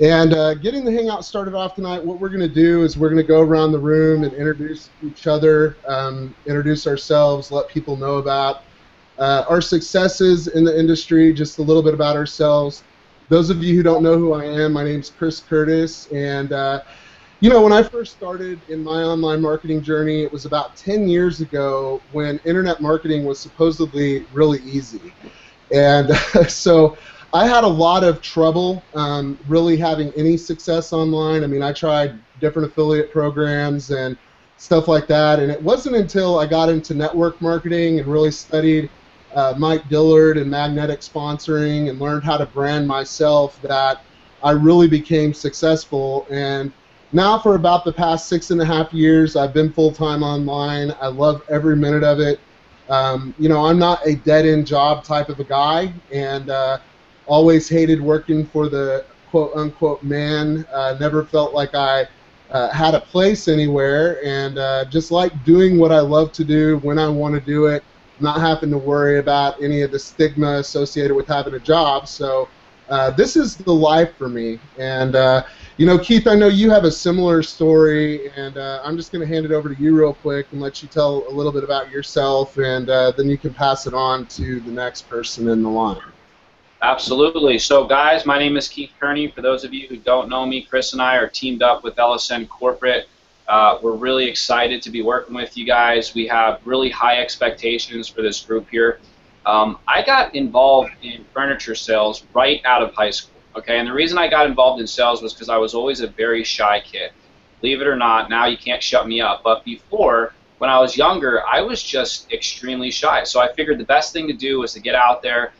And getting the hangout started off tonight, what we're going to do is we're going to go around the room and introduce each other, introduce ourselves, let people know about our successes in the industry, just a little bit about ourselves. Those of you who don't know who I am, my name's Chris Curtis, and you know, when I first started in my online marketing journey, it was about 10 years ago when internet marketing was supposedly really easy. And so I had a lot of trouble really having any success online. I mean, I tried different affiliate programs and stuff like that, and it wasn't until I got into network marketing and really studied Mike Dillard and magnetic sponsoring and learned how to brand myself that I really became successful. And now for about the past 6.5 years, I've been full-time online. I love every minute of it. You know, I'm not a dead-end job type of a guy, and always hated working for the quote-unquote man. Never felt like I had a place anywhere, and just like doing what I love to do when I want to do it, not having to worry about any of the stigma associated with having a job. So this is the life for me. And you know, Keith, I know you have a similar story, and I'm just going to hand it over to you real quick and let you tell a little bit about yourself, and then you can pass it on to the next person in the line. Absolutely. So, guys, my name is Keith Kearney. For those of you who don't know me, Chris and I are teamed up with LSN Corporate. We're really excited to be working with you guys. We have really high expectations for this group here. I got involved in furniture sales right out of high school. Okay, and the reason I got involved in sales was because I was always a very shy kid. Believe it or not, now you can't shut me up. But before, when I was younger, I was just extremely shy. So I figured the best thing to do was to get out there,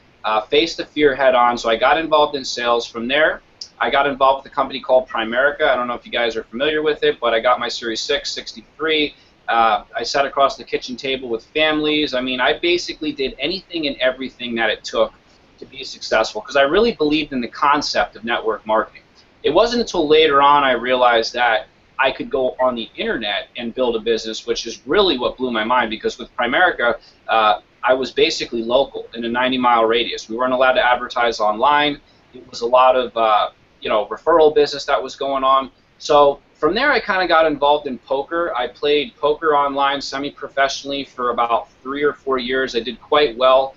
face the fear head on. So I got involved in sales. From there, I got involved with a company called Primerica. I don't know if you guys are familiar with it, but I got my Series 6, 63. I sat across the kitchen table with families. I mean, I basically did anything and everything that it took to be successful, because I really believed in the concept of network marketing. It wasn't until later on I realized that I could go on the internet and build a business, which is really what blew my mind, because with Primerica, I was basically local in a 90-mile radius. We weren't allowed to advertise online. It was a lot of you know, referral business that was going on. So from there, I kind of got involved in poker. I played poker online semi-professionally for about 3 or 4 years. I did quite well.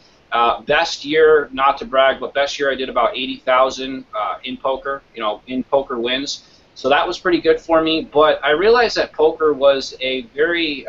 Best year, not to brag, but best year I did about 80,000 in poker, you know, in poker wins. So that was pretty good for me. But I realized that poker was a very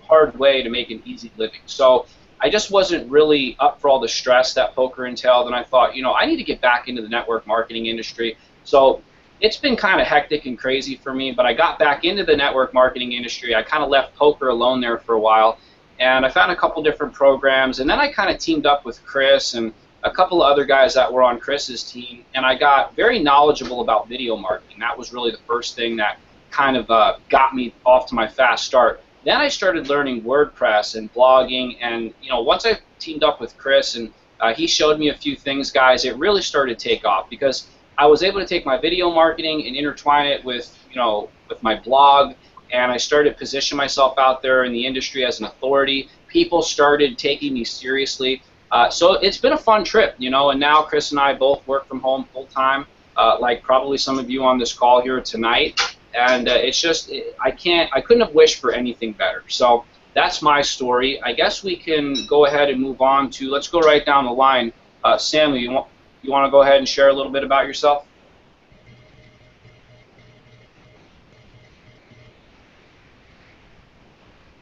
hard way to make an easy living. So I just wasn't really up for all the stress that poker entailed, and I thought, you know, I need to get back into the network marketing industry. So it's been kind of hectic and crazy for me, but I got back into the network marketing industry. I kind of left poker alone there for a while, and I found a couple different programs, and then I kind of teamed up with Chris and a couple of other guys that were on Chris's team, and I got very knowledgeable about video marketing. That was really the first thing that kind of got me off to my fast start. Then I started learning WordPress and blogging, and you know, once I teamed up with Chris and he showed me a few things, guys, it really started to take off, because I was able to take my video marketing and intertwine it with, you know, with my blog, and I started to position myself out there in the industry as an authority. People started taking me seriously. So it's been a fun trip, you know, and now Chris and I both work from home full time, like probably some of you on this call here tonight. And it's just, I couldn't have wished for anything better. So that's my story. I guess we can go ahead and move on to, let's go right down the line. Samuel, you want to go ahead and share a little bit about yourself?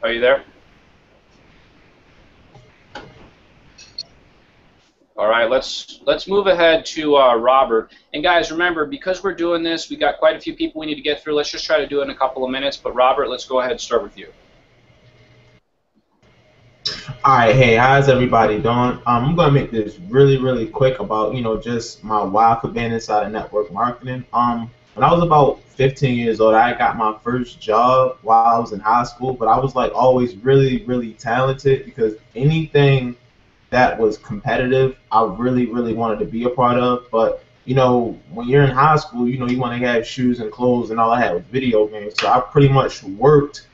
Are you there? All right, let's move ahead to Robert. And guys, remember, because we're doing this, we got quite a few people we need to get through. Let's just try to do it in a couple of minutes. But Robert, let's go ahead and start with you. All right, hey, how's everybody doing? I'm gonna make this really quick about, you know, just my why for being inside of network marketing. When I was about 15 years old, I got my first job while I was in high school, but I was like always really talented, because anything that was competitive, I really wanted to be a part of. But you know, when you're in high school, you know, you want to have shoes and clothes, and all I had was video games. So I pretty much worked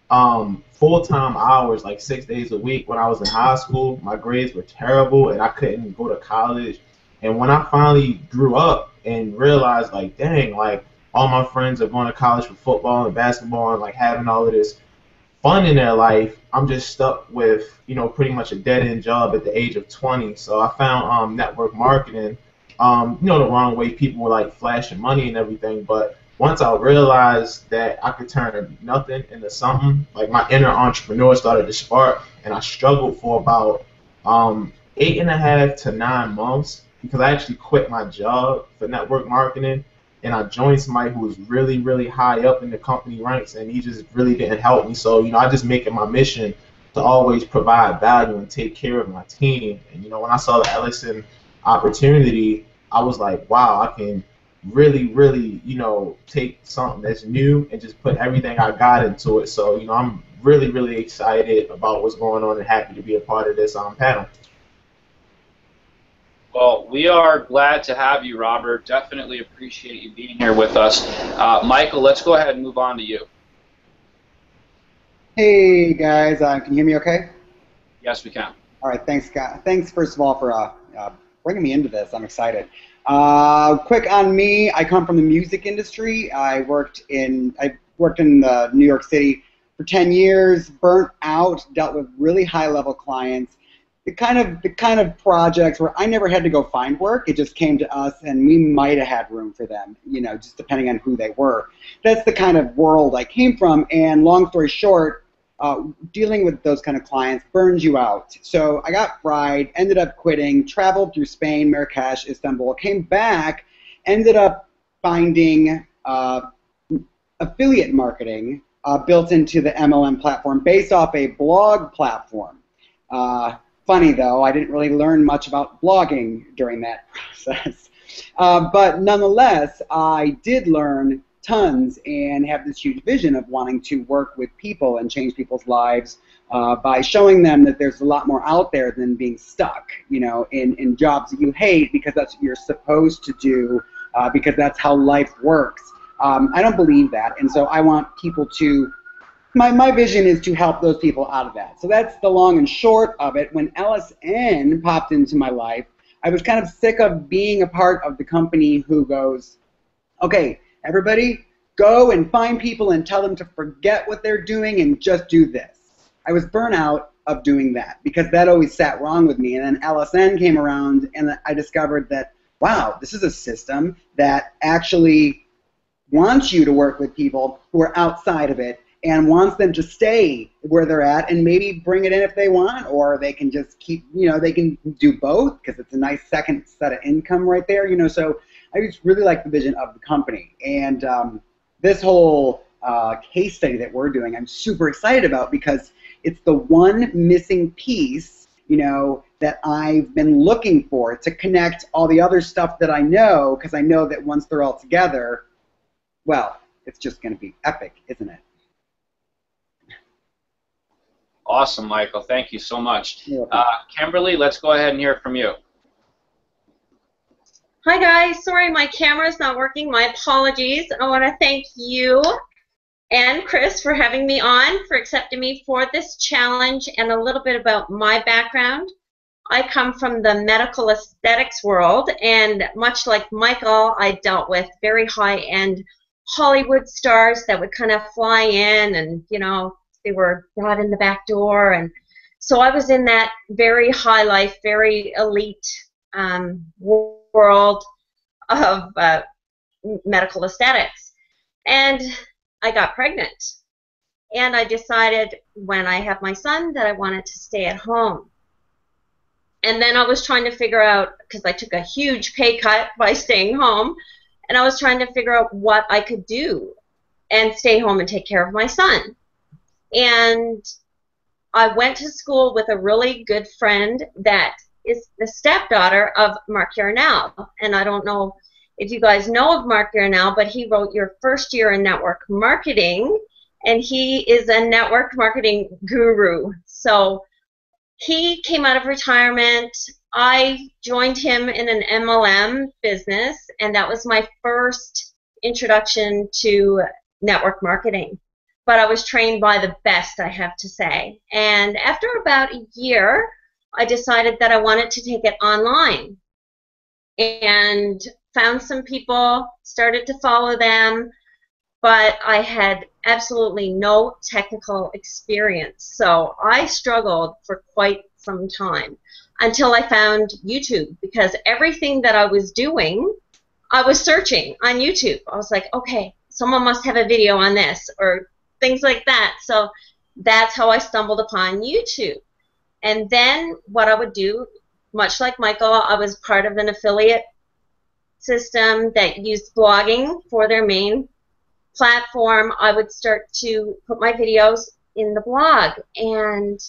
full-time hours, like 6 days a week when I was in high school. My grades were terrible, and I couldn't go to college. And when I finally grew up and realized, like, dang, like, all my friends are going to college for football and basketball and, like, having all of this fun in their life. I'm just stuck with, pretty much a dead-end job at the age of 20. So I found network marketing, the wrong way. People were, like, flashing money and everything. But once I realized that I could turn nothing into something, like, my inner entrepreneur started to spark, and I struggled for about 8.5 to 9 months because I actually quit my job for network marketing, and I joined somebody who was really, really high up in the company ranks, and he just really didn't help me. So, I just make it my mission to always provide value and take care of my team. And, when I saw the LSN opportunity, I was like, wow, I can really, really, take something that's new and just put everything I got into it. So, I'm really, really excited about what's going on and happy to be a part of this panel. Well, we are glad to have you, Robert. Definitely appreciate you being here with us. Michael, let's go ahead and move on to you. Hey, guys. Can you hear me okay? Yes, we can. All right. Thanks, Scott. Thanks, first of all, for bringing me into this. I'm excited. Quick on me. I come from the music industry. I worked in New York City for 10 years, burnt out, dealt with really high-level clients. The kind of projects where I never had to go find work. It just came to us, and we might have had room for them, just depending on who they were. That's the kind of world I came from, and long story short, dealing with those kind of clients burns you out. So I got fried, ended up quitting, traveled through Spain, Marrakesh, Istanbul, came back, ended up finding affiliate marketing built into the MLM platform based off a blog platform. Funny, though, I didn't really learn much about blogging during that process. But nonetheless, I did learn tons and have this huge vision of wanting to work with people and change people's lives by showing them that there's a lot more out there than being stuck, in jobs that you hate because that's what you're supposed to do, because that's how life works. I don't believe that, and so I want people to My vision is to help those people out of that. So that's the long and short of it. When LSN popped into my life, I was kind of sick of being a part of the company who goes, okay, everybody, go and find people and tell them to forget what they're doing and just do this. I was burnt out of doing that because that always sat wrong with me. And then LSN came around, and I discovered that, wow, this is a system that actually wants you to work with people who are outside of it and wants them to stay where they're at and maybe bring it in if they want, or they can just keep, they can do both because it's a nice second set of income right there, So I just really like the vision of the company. And this whole case study that we're doing, I'm super excited about because it's the one missing piece, that I've been looking for to connect all the other stuff that I know, because I know that once they're all together, well, it's just going to be epic, isn't it? Awesome, Michael. Thank you so much. Kimberly, let's go ahead and hear from you. Hi, guys. Sorry, my camera's not working. My apologies. I want to thank you and Chris for having me on, for accepting me for this challenge, and a little bit about my background. I come from the medical aesthetics world, and much like Michael, I dealt with very high-end Hollywood stars that would kind of fly in and, they were brought in the back door, and so I was in that very high life, very elite world of medical aesthetics. And I got pregnant, and I decided when I have my son that I wanted to stay at home. And then I was trying to figure out, because I took a huge pay cut by staying home, and I was trying to figure out what I could do and stay home and take care of my son. And I went to school with a really good friend that is the stepdaughter of Mark Yarnell. And I don't know if you guys know of Mark Yarnell, but he wrote Your First Year in Network Marketing, and he is a network marketing guru. So he came out of retirement. I joined him in an MLM business, and that was my first introduction to network marketing. But I was trained by the best, I have to say. And after about a year, I decided that I wanted to take it online. And found some people, started to follow them, but I had absolutely no technical experience. So I struggled for quite some time until I found YouTube, because everything that I was doing, I was searching on YouTube. I was like, okay, someone must have a video on this, or things like that. So that's how I stumbled upon YouTube. And then what I would do, much like Michael, I was part of an affiliate system that used blogging for their main platform. I would start to put my videos in the blog. And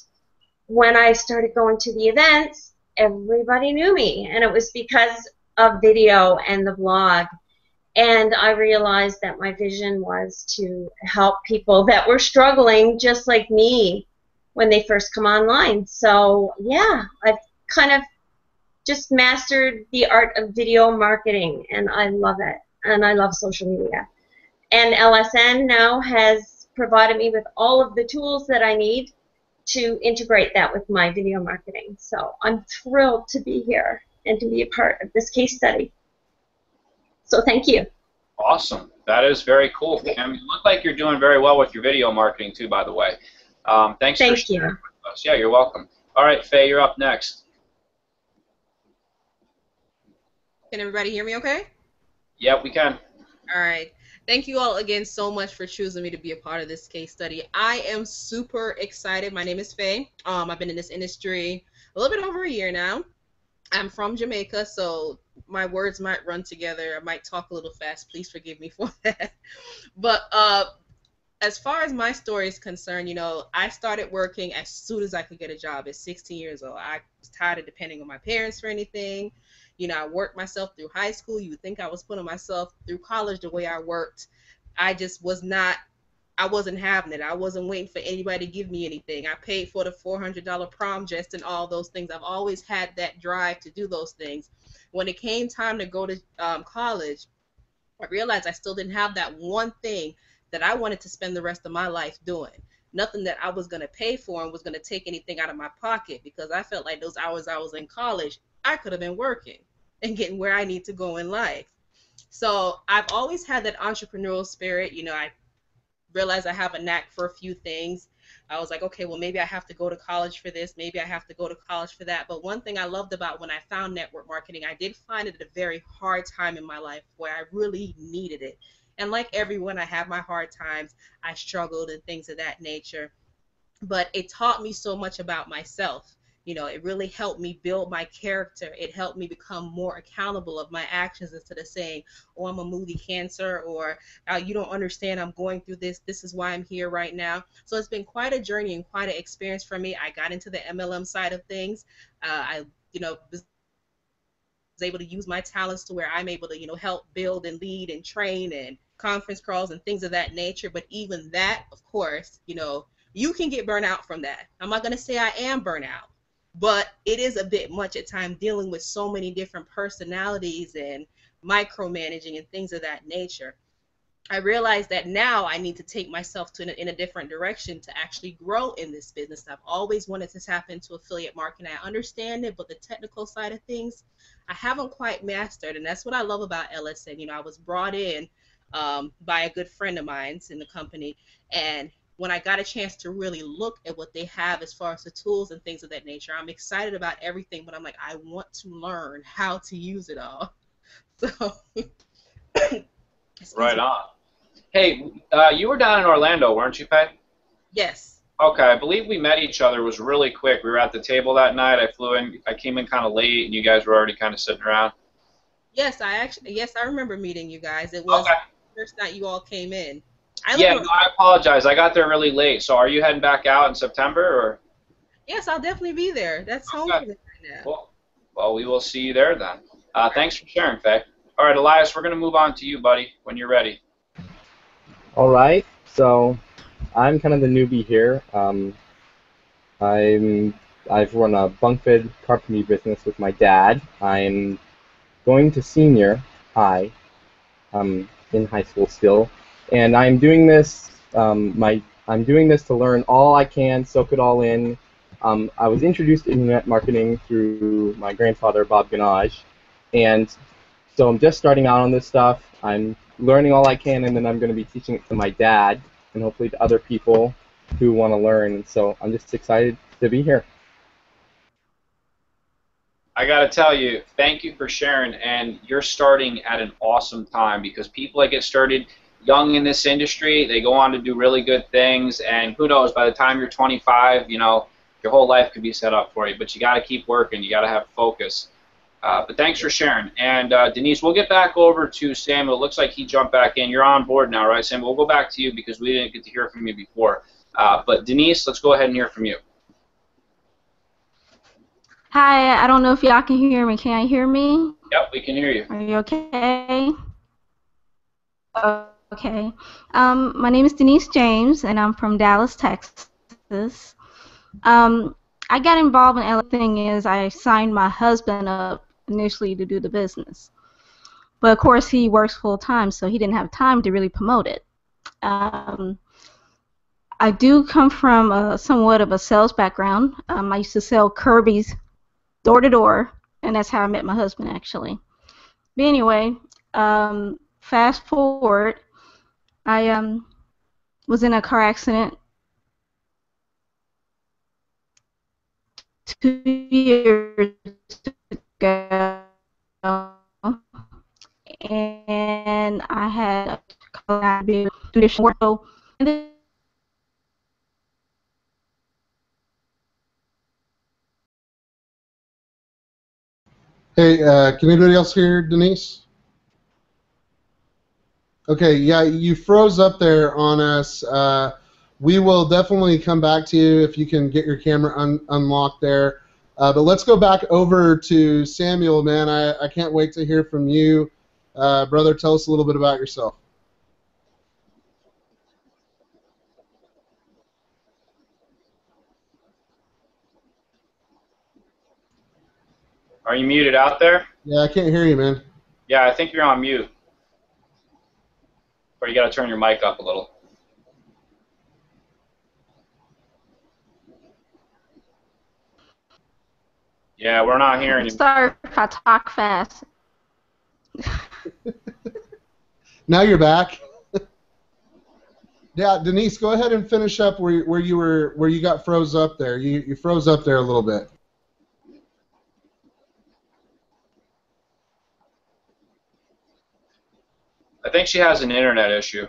when I started going to the events, everybody knew me. And it was because of video and the blog. And I realized that my vision was to help people that were struggling just like me when they first come online. So yeah, I've kind of just mastered the art of video marketing, and I love it. And I love social media. And LSN now has provided me with all of the tools that I need to integrate that with my video marketing. So I'm thrilled to be here and to be a part of this case study. So thank you. Awesome. That is very cool. And you look like you're doing very well with your video marketing too, by the way. Thanks for sharing with us. Yeah, you're welcome. All right, Faye, you're up next. Can everybody hear me okay? Yep, we can. All right. Thank you all again so much for choosing me to be a part of this case study. I am super excited. My name is Faye. I've been in this industry a little bit over a year now. I'm from Jamaica, so my words might run together. I might talk a little fast. Please forgive me for that. But as far as my story is concerned, you know, I started working as soon as I could get a job at 16 years old. I was tired of depending on my parents for anything. You know, I worked myself through high school. You would think I was putting myself through college the way I worked. I just was not, I wasn't having it. I wasn't waiting for anybody to give me anything. I paid for the $400 prom dress and all those things. I've always had that drive to do those things. When it came time to go to college, I realized I still didn't have that one thing that I wanted to spend the rest of my life doing. Nothing that I was going to pay for and was going to take anything out of my pocket, because I felt like those hours I was in college, I could have been working and getting where I need to go in life. So I've always had that entrepreneurial spirit. You know, I realized I have a knack for a few things. I was like, okay, well, maybe I have to go to college for this. Maybe I have to go to college for that. But one thing I loved about when I found network marketing, I did find it at a very hard time in my life where I really needed it. And like everyone, I have my hard times. I struggled and things of that nature. But it taught me so much about myself. You know, it really helped me build my character. It helped me become more accountable of my actions, instead of saying, oh, I'm a movie cancer, or you don't understand, I'm going through this. This is why I'm here right now. So it's been quite a journey and quite an experience for me. I got into the MLM side of things. I was able to use my talents to where I'm able to, help build and lead and train and conference calls and things of that nature. But even that, of course, you can get burnt out from that. I'm not going to say I am burnt out, but it is a bit much at times, dealing with so many different personalities and micromanaging and things of that nature. I realized that now I need to take myself in a different direction to actually grow in this business. I've always wanted to tap into affiliate marketing. I understand it, but the technical side of things, I haven't quite mastered, and that's what I love about LSN. I was brought in by a good friend of mine in the company, and when I got a chance to really look at what they have as far as the tools and things of that nature, I'm excited about everything, but I'm like, I want to learn how to use it all. So, right on. Hey, you were down in Orlando, weren't you, Faye? Yes. Okay, I believe we met each other. It was really quick. We were at the table that night. I flew in. I came in kind of late, and you guys were already kind of sitting around. Yes, I remember meeting you guys. It was the first night you all came in. I apologize. I got there really late. So are you heading back out in September, or? Yes, I'll definitely be there. That's home for me right now. Cool. Well, we will see you there then. Thanks for sharing, Faye. All right, Elias, we're going to move on to you, buddy, when you're ready. All right. So I'm kind of the newbie here. I've run a bunk bed carpentry business with my dad. I'm going to senior high, in high school still. And I'm doing this. I'm doing this to learn all I can, soak it all in. I was introduced to internet marketing through my grandfather, Bob Ganage, and So I'm just starting out on this stuff. I'm learning all I can, and then I'm going to be teaching it to my dad and hopefully to other people who want to learn. And so I'm just excited to be here. I got to tell you, thank you for sharing, and you're starting at an awesome time, because people that get started young in this industry, they go on to do really good things, and who knows, by the time you're 25, you know, your whole life could be set up for you, but you got to keep working, you got to have focus. But thanks for sharing. And Denise, we'll get back over to Samuel. It looks like he jumped back in. You're on board now, right, Samuel? We'll go back to you because we didn't get to hear from you before. But Denise, let's go ahead and hear from you. Hi, I don't know if y'all can hear me. Can you hear me? Yep, we can hear you. Are you okay? Okay. My name is Denise James, and I'm from Dallas, Texas. I got involved in LSN. The thing is, I signed my husband up initially to do the business. But, of course, he works full-time, so he didn't have time to really promote it. I do come from somewhat of a sales background. I used to sell Kirby's door to door, and that's how I met my husband, actually. But anyway, fast forward, I was in a car accident 2 years ago, and I had to do additional work. So, Hey, can anybody else hear Denise? Okay, yeah, you froze up there on us. We will definitely come back to you if you can get your camera unlocked there. But let's go back over to Samuel, man. I can't wait to hear from you. Brother, tell us a little bit about yourself. Are you muted out there? Yeah, I can't hear you, man. Yeah, I think you're on mute. Or you got to turn your mic up a little. Yeah, we're not hearing you. Sorry if I talk fast. Now you're back. Yeah, Denise, go ahead and finish up where you got froze up there. You froze up there a little bit. I think she has an internet issue.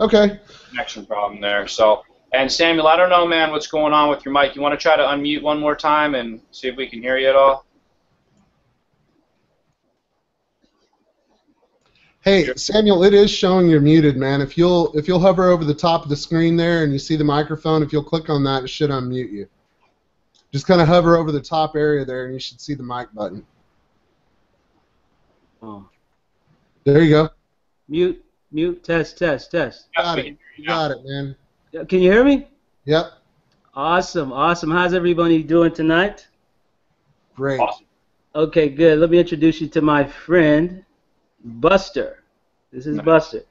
Okay. Connection problem there. So, and Samuel, I don't know, man, what's going on with your mic. You want to try to unmute one more time and see if we can hear you at all? Hey, Samuel, it is showing you're muted, man. If you'll hover over the top of the screen there and you see the microphone, if you'll click on that, it should unmute you. Just kind of hover over the top area there, and you should see the mic button. Oh. There you go. Mute, test. Got it. You got it, man. Can you hear me? Yep. Awesome. How's everybody doing tonight? Great. Awesome. Okay, good. Let me introduce you to my friend, Buster. This is Buster.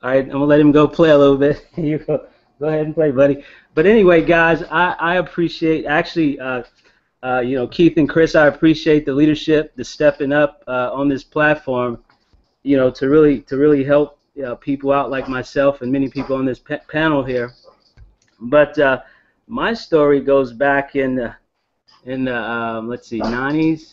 All right, I'm going to let him go play a little bit. You go ahead and play, buddy. But anyway, guys, I appreciate, actually, you know, Keith and Chris, I appreciate the leadership, the stepping up on this platform, you know, to really help people out like myself and many people on this panel here. But my story goes back in the let's see, 90s.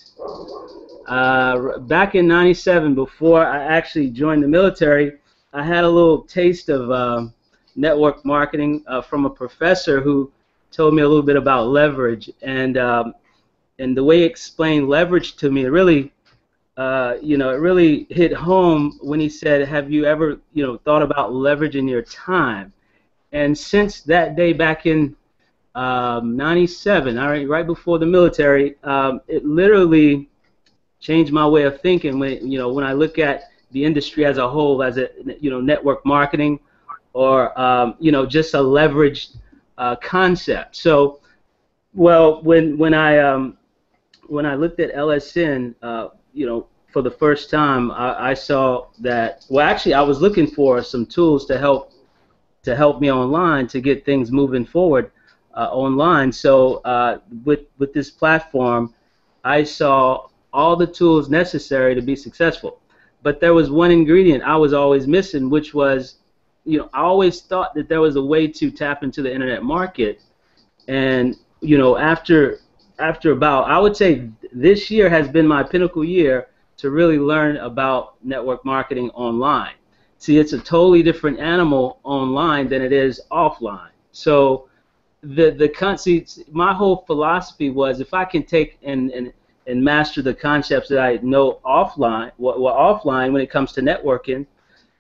Back in '97, before I actually joined the military, I had a little taste of network marketing from a professor who told me a little bit about leverage, and the way he explained leverage to me, it really you know, it really hit home when he said, "Have you ever, you know, thought about leveraging your time?" And since that day back in '97, all right before the military, it literally changed my way of thinking. When I look at the industry as a whole, as a network marketing, or just a leveraged concept. So, well, when I looked at LSN, for the first time, I saw that. Well, actually, I was looking for some tools to help me online to get things moving forward online. So with this platform, I saw all the tools necessary to be successful. But there was one ingredient I was always missing, which was, I always thought that there was a way to tap into the internet market. And, after about, I would say this year has been my pinnacle year to really learn about network marketing online. See, it's a totally different animal online than it is offline. So my whole philosophy was, if I can take and master the concepts that I know offline, offline when it comes to networking,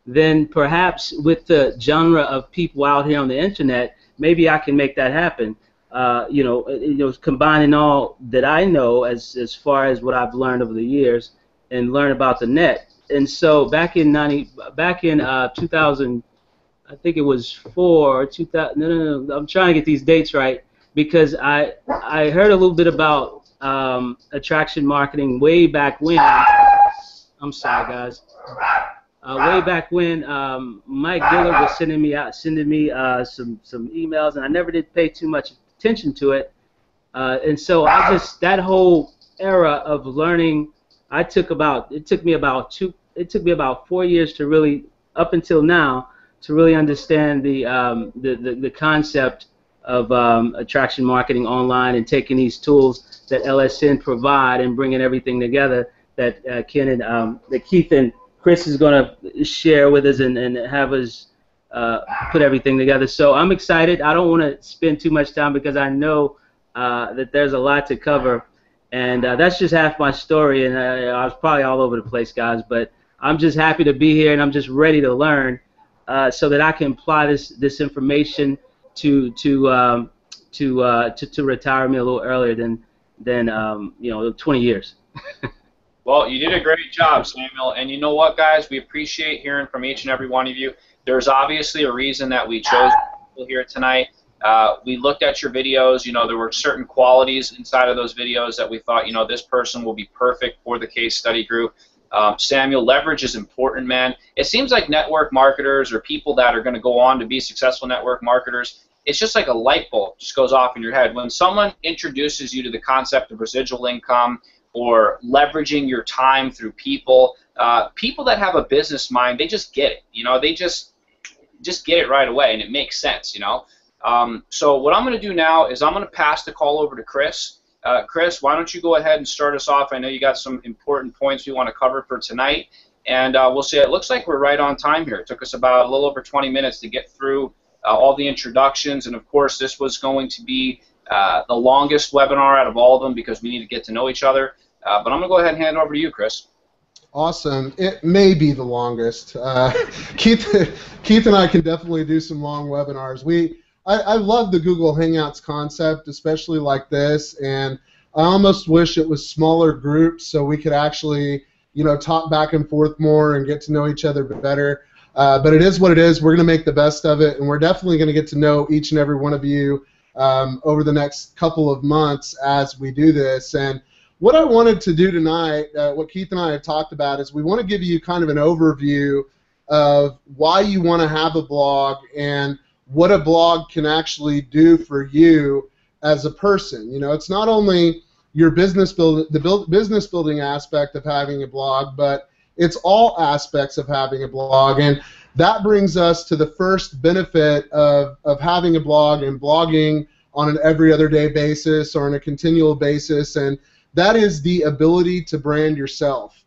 then perhaps with the genre of people out here on the internet, maybe I can make that happen. Combining all that I know as far as what I've learned over the years and learn about the net. And so back in 2000, I think it was 2000. No, I'm trying to get these dates right, because I heard a little bit about attraction marketing way back when. I'm sorry, guys. Way back when Mike Dillard was sending me some emails, and I never did pay too much attention to it. And so that whole era of learning, it took me about 4 years to really, up until now, to really understand the concept of attraction marketing online, and taking these tools that LSN provide and bringing everything together that that Keith and Chris is going to share with us and have us put everything together. So I'm excited. I don't want to spend too much time, because I know that there's a lot to cover, and that's just half my story, and I was probably all over the place, guys, but I'm just happy to be here, and I'm just ready to learn, so that I can apply this information to retire me a little earlier than 20 years. Well, you did a great job, Samuel. And you know what, guys? We appreciate hearing from each and every one of you. There's obviously a reason that we chose people here tonight. We looked at your videos. There were certain qualities inside of those videos that we thought, this person will be perfect for the case study group. Samuel, leverage is important, man. It seems like network marketers, or people that are going to go on to be successful network marketers, it's just like a light bulb just goes off in your head. When someone introduces you to the concept of residual income, or leveraging your time through people that have a business mind, they just get it. They just get it right away, and it makes sense. So what I'm going to do now is I'm going to pass the call over to Chris. Chris, why don't you go ahead and start us off? I know you got some important points we want to cover for tonight, and we'll see. It looks like we're right on time here. It took us about a little over 20 minutes to get through all the introductions, and of course this was going to be the longest webinar out of all of them, because we need to get to know each other. But I'm going to go ahead and hand it over to you, Chris. Awesome. It may be the longest. Keith and I can definitely do some long webinars. I love the Google Hangouts concept, especially like this, and I almost wish it was smaller groups so we could actually, talk back and forth more and get to know each other better. But it is what it is. We're going to make the best of it, and we're definitely going to get to know each and every one of you over the next couple of months as we do this. And what I wanted to do tonight, what Keith and I have talked about, is we want to give you kind of an overview of why you want to have a blog and what a blog can actually do for you as a person. It's not only your business business building aspect of having a blog, but it's all aspects of having a blog. And that brings us to the first benefit of having a blog and blogging on an every other day basis or on a continual basis, and that is the ability to brand yourself.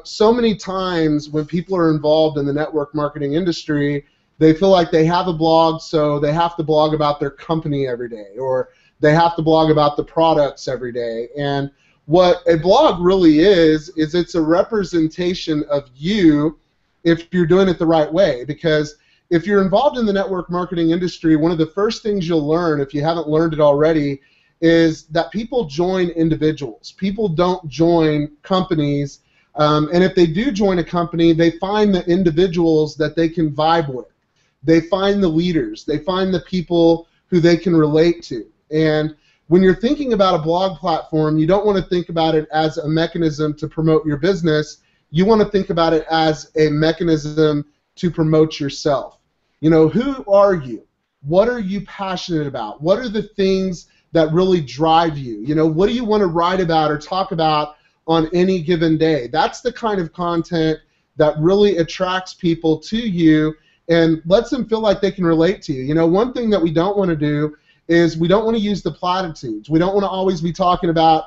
So many times when people are involved in the network marketing industry, they feel like they have a blog, so they have to blog about their company every day, or they have to blog about the products every day. And what a blog really is it's a representation of you if you're doing it the right way. Because if you're involved in the network marketing industry, one of the first things you'll learn, if you haven't learned it already, is that people join individuals. People don't join companies, and if they do join a company, they find the individuals that they can vibe with. They find the leaders. They find the people who they can relate to. And when you're thinking about a blog platform, you don't want to think about it as a mechanism to promote your business. You want to think about it as a mechanism to promote yourself. Who are you? What are you passionate about? What are the things that really drive you? What do you want to write about or talk about on any given day. That's the kind of content that really attracts people to you and lets them feel like they can relate to you. You know, one thing that we don't want to do is we don't want to use the platitudes. We don't want to always be talking about,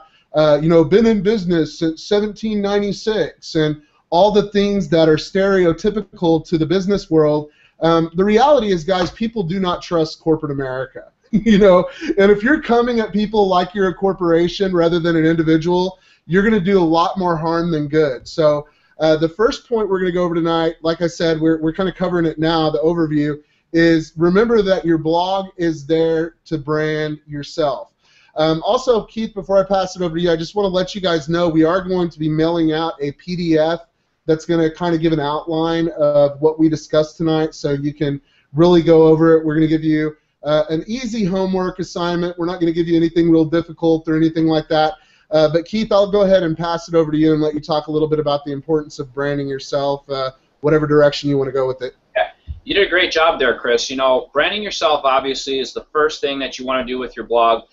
you know, been in business since 1796 and all the things that are stereotypical to the business world. The reality is, guys, people do not trust corporate America. You know, and if you're coming at people like you're a corporation rather than an individual, you're going to do a lot more harm than good. So the first point we're going to go over tonight, like I said, we're kind of covering it now, the overview, is remember that your blog is there to brand yourself. Also, Keith, before I pass it over to you, I just want to let you guys know we are going to be mailing out a PDF that's going to kind of give an outline of what we discussed tonight so you can really go over it. We're going to give you an easy homework assignment. We're not going to give you anything real difficult or anything like that. But Keith, I'll go ahead and pass it over to you and let you talk a little bit about the importance of branding yourself, whatever direction you want to go with it. Yeah. You did a great job there, Chris. You know, branding yourself obviously is the first thing that you want to do with your blog.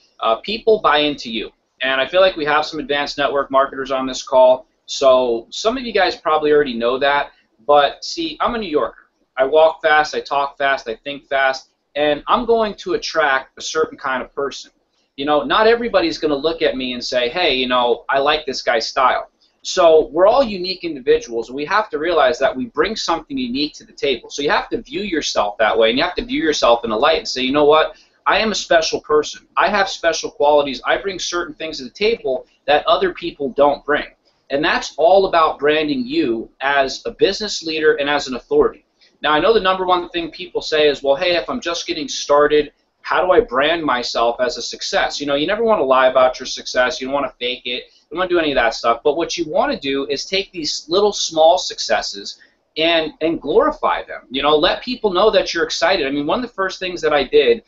People buy into you. And I feel like we have some advanced network marketers on this call, so some of you guys probably already know that. But see, I'm a New Yorker. I walk fast, I talk fast, I think fast, and I'm going to attract a certain kind of person. You know, not everybody's going to look at me and say, hey, you know, I like this guy's style. So we're all unique individuals, and we have to realize that we bring something unique to the table. So you have to view yourself that way, and you have to view yourself in a light and say, you know what, I am a special person. I have special qualities. I bring certain things to the table that other people don't bring. And that's all about branding you as a business leader and as an authority. Now, I know the number one thing people say is, well, hey, if I'm just getting started, how do I brand myself as a success? You know, you never want to lie about your success. You don't want to fake it. You don't want to do any of that stuff. But what you want to do is take these little small successes and glorify them. You know, let people know that you're excited. I mean, one of the first things that I did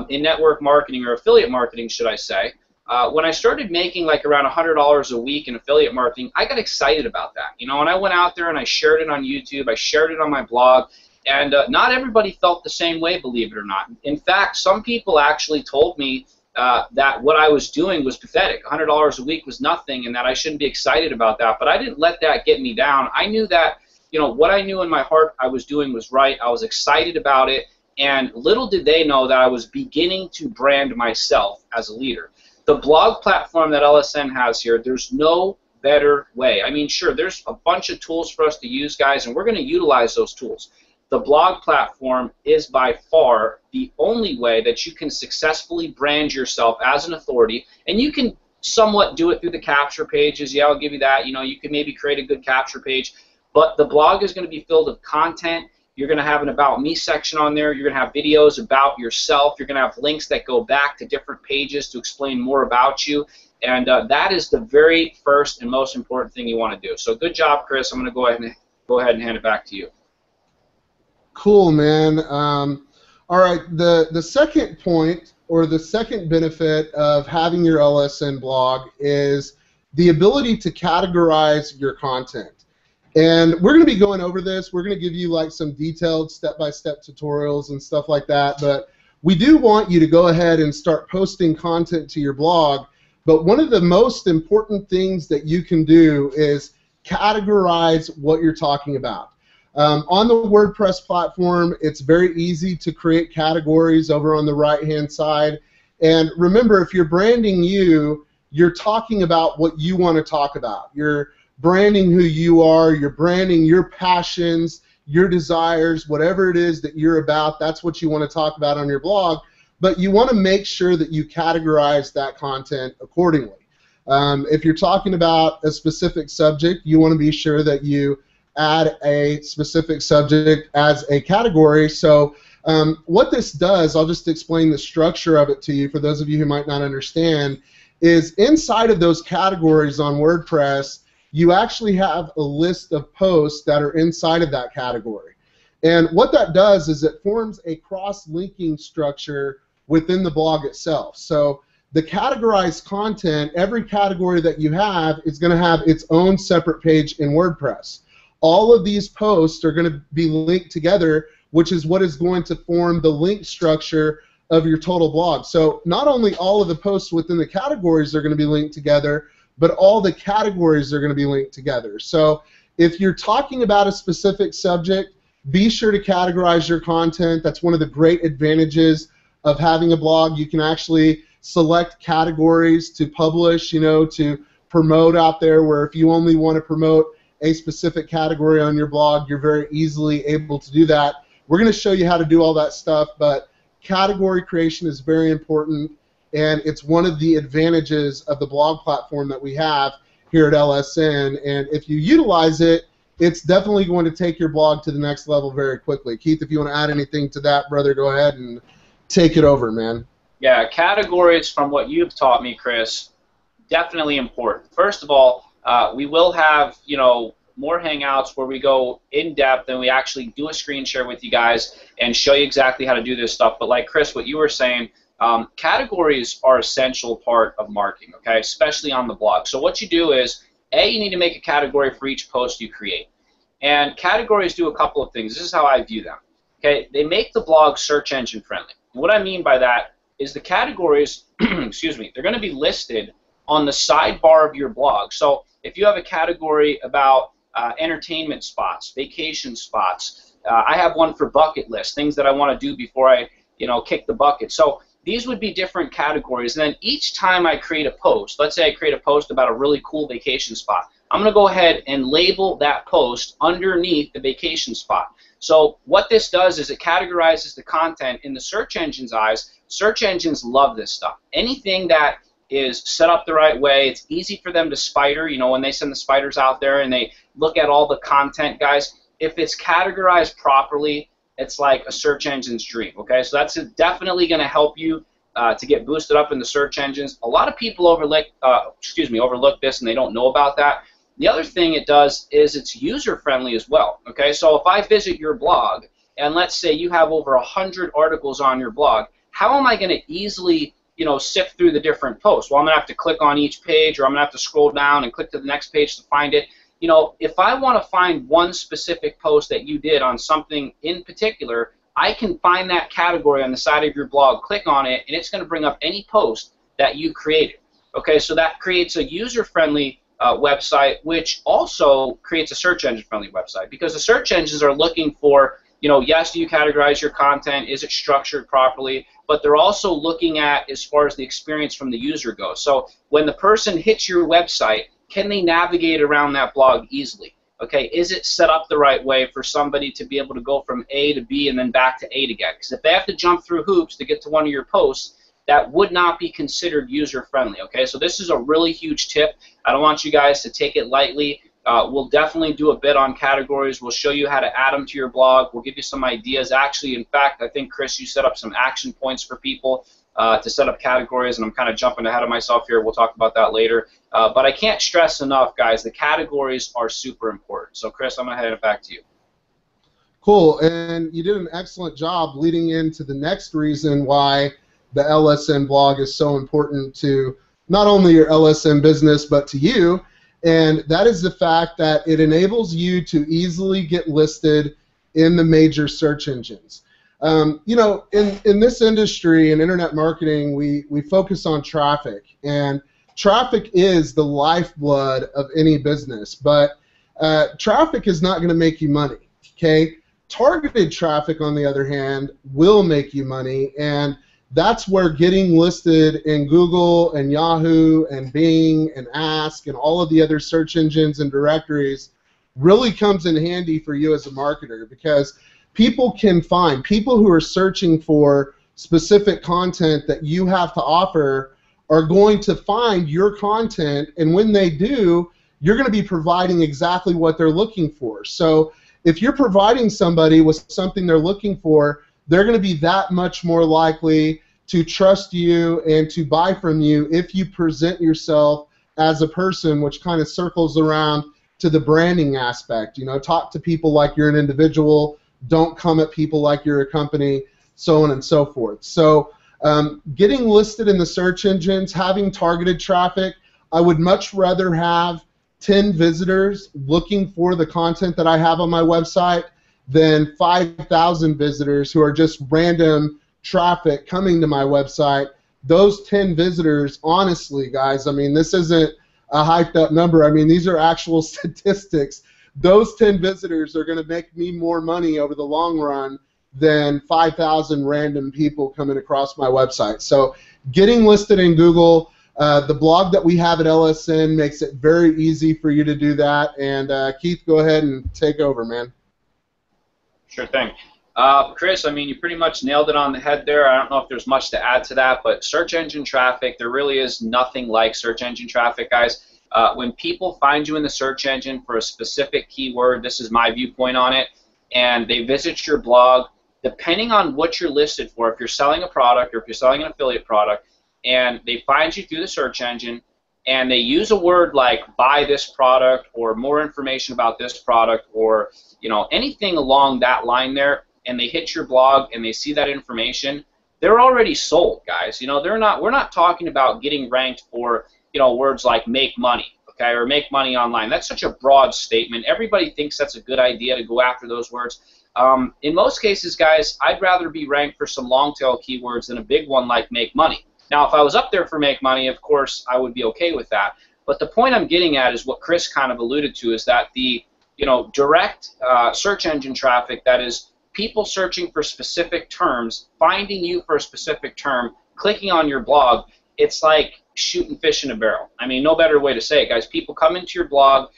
in network marketing, or affiliate marketing, should I say, when I started making like around $100 a week in affiliate marketing, I got excited about that. You know, and I went out there and I shared it on YouTube, I shared it on my blog, and not everybody felt the same way, believe it or not. In fact, some people actually told me that what I was doing was pathetic. $100 a week was nothing, and that I shouldn't be excited about that. But I didn't let that get me down. I knew that, you know, what I knew in my heart I was doing was right. I was excited about it, and little did they know that I was beginning to brand myself as a leader. The blog platform that LSN has here, there's no better way. I mean, sure, there's a bunch of tools for us to use, guys, and we're going to utilize those tools. The blog platform is by far the only way that you can successfully brand yourself as an authority, and you can somewhat do it through the capture pages. Yeah, I'll give you that. You know, you can maybe create a good capture page, but the blog is going to be filled with content. You're going to have an About Me section on there. You're going to have videos about yourself. You're going to have links that go back to different pages to explain more about you, and that is the very first and most important thing you want to do. So good job, Chris. I'm going to go ahead and hand it back to you. Cool, man. All right, the second point, or the second benefit of having your LSN blog, is the ability to categorize your content. And we're going to be going over this. We're going to give you like some detailed step-by-step tutorials and stuff like that, but we do want you to go ahead and start posting content to your blog. But one of the most important things that you can do is categorize what you're talking about. On the WordPress platform, it's very easy to create categories over on the right-hand side. And remember, if you're branding you, you're talking about what you want to talk about. You're branding who you are. You're branding your passions, your desires, whatever it is that you're about. That's what you want to talk about on your blog. But you want to make sure that you categorize that content accordingly. If you're talking about a specific subject, you want to be sure that you add a specific subject as a category. So what this does, I'll just explain the structure of it to you for those of you who might not understand, is inside of those categories on WordPress, you actually have a list of posts that are inside of that category. And what that does is it forms a cross-linking structure within the blog itself. So the categorized content, every category that you have is going to have its own separate page in WordPress. All of these posts are going to be linked together, which is what is going to form the link structure of your total blog. So not only all of the posts within the categories are going to be linked together, but all the categories are going to be linked together. So if you're talking about a specific subject, be sure to categorize your content. That's one of the great advantages of having a blog. You can actually select categories to publish, you know, to promote out there, where if you only want to promote a specific category on your blog, you're very easily able to do that. We're going to show you how to do all that stuff, but category creation is very important, and it's one of the advantages of the blog platform that we have here at LSN, and if you utilize it, it's definitely going to take your blog to the next level very quickly. Keith, if you want to add anything to that, brother, go ahead and take it over, man. Yeah, categories, from what you've taught me, Chris, definitely important. First of all, we will have, you know, more hangouts where we go in depth and we actually do a screen share with you guys and show you exactly how to do this stuff. But like Chris, what you were saying, categories are an essential part of marketing, okay, especially on the blog. So what you do is, A, you need to make a category for each post you create. And categories do a couple of things. This is how I view them. Okay, they make the blog search engine friendly. What I mean by that is the categories, excuse me, they're going to be listed on the sidebar of your blog. So if you have a category about entertainment spots, vacation spots, I have one for bucket list, things that I want to do before I, you know, kick the bucket. So these would be different categories. And then each time I create a post, let's say I create a post about a really cool vacation spot, I'm going to go ahead and label that post underneath the vacation spot. So what this does is it categorizes the content in the search engine's eyes. Search engines love this stuff. Anything that is set up the right way, it's easy for them to spider. You know, when they send the spiders out there and they look at all the content, guys, if it's categorized properly, it's like a search engine's dream, okay? So that's definitely going to help you to get boosted up in the search engines. A lot of people overlook this and they don't know about that. The other thing it does is it's user-friendly as well, okay? So if I visit your blog, and let's say you have over 100 articles on your blog, how am I going to easily, you know, sift through the different posts? Well, I'm going to have to click on each page, or I'm going to have to scroll down and click to the next page to find it. You know, if I want to find one specific post that you did on something in particular, I can find that category on the side of your blog, click on it, and it's going to bring up any post that you created. Okay, so that creates a user-friendly website, which also creates a search engine-friendly website, because the search engines are looking for, you know, yes, do you categorize your content? Is it structured properly? But they're also looking at as far as the experience from the user goes. So when the person hits your website, can they navigate around that blog easily? Okay, is it set up the right way for somebody to be able to go from A to B and then back to A again? Because if they have to jump through hoops to get to one of your posts, that would not be considered user-friendly, okay? So this is a really huge tip. I don't want you guys to take it lightly. We'll definitely do a bit on categories. We'll show you how to add them to your blog. We'll give you some ideas. Actually, in fact, I think, Chris, you set up some action points for people to set up categories, and I'm kind of jumping ahead of myself here. We'll talk about that later. But I can't stress enough, guys, the categories are super important. So, Chris, I'm going to hand it back to you. Cool, and you did an excellent job leading into the next reason why the LSN blog is so important to not only your LSN business, but to you, and that is the fact that it enables you to easily get listed in the major search engines. You know, in this industry, in internet marketing, we focus on traffic, and traffic is the lifeblood of any business, but traffic is not going to make you money, okay? Targeted traffic, on the other hand, will make you money, and that's where getting listed in Google and Yahoo and Bing and Ask and all of the other search engines and directories really comes in handy for you as a marketer, because people who are searching for specific content that you have to offer are going to find your content, and when they do, you're going to be providing exactly what they're looking for. So if you're providing somebody with something they're looking for, they're going to be that much more likely to trust you and to buy from you if you present yourself as a person, which kind of circles around to the branding aspect. You know, talk to people like you're an individual, don't come at people like you're a company, so on and so forth. So getting listed in the search engines, having targeted traffic, I would much rather have 10 visitors looking for the content that I have on my website than 5,000 visitors who are just random traffic coming to my website. Those 10 visitors, honestly, guys, I mean, this isn't a hyped up number. I mean, these are actual statistics. Those 10 visitors are going to make me more money over the long run than 5,000 random people coming across my website. So getting listed in Google, the blog that we have at LSN makes it very easy for you to do that. And Keith, go ahead and take over, man. Sure thing. Chris, I mean, you pretty much nailed it on the head there. I don't know if there's much to add to that, but search engine traffic, there really is nothing like search engine traffic, guys. When people find you in the search engine for a specific keyword, this is my viewpoint on it, and they visit your blog, depending on what you're listed for, if you're selling a product or if you're selling an affiliate product, and they find you through the search engine, and they use a word like buy this product or more information about this product or anything along that line there, and they hit your blog and they see that information, they're already sold, guys. We're not talking about getting ranked for words like make money, okay, or make money online. That's such a broad statement. Everybody thinks that's a good idea to go after those words. In most cases, guys, I'd rather be ranked for some long tail keywords than a big one like make money. Now, if I was up there for make money, of course, I would be okay with that. But the point I'm getting at is what Chris kind of alluded to, is that the direct search engine traffic, that is people searching for specific terms, finding you for a specific term, clicking on your blog, it's like shooting fish in a barrel. I mean, no better way to say it, guys. People come into your blog.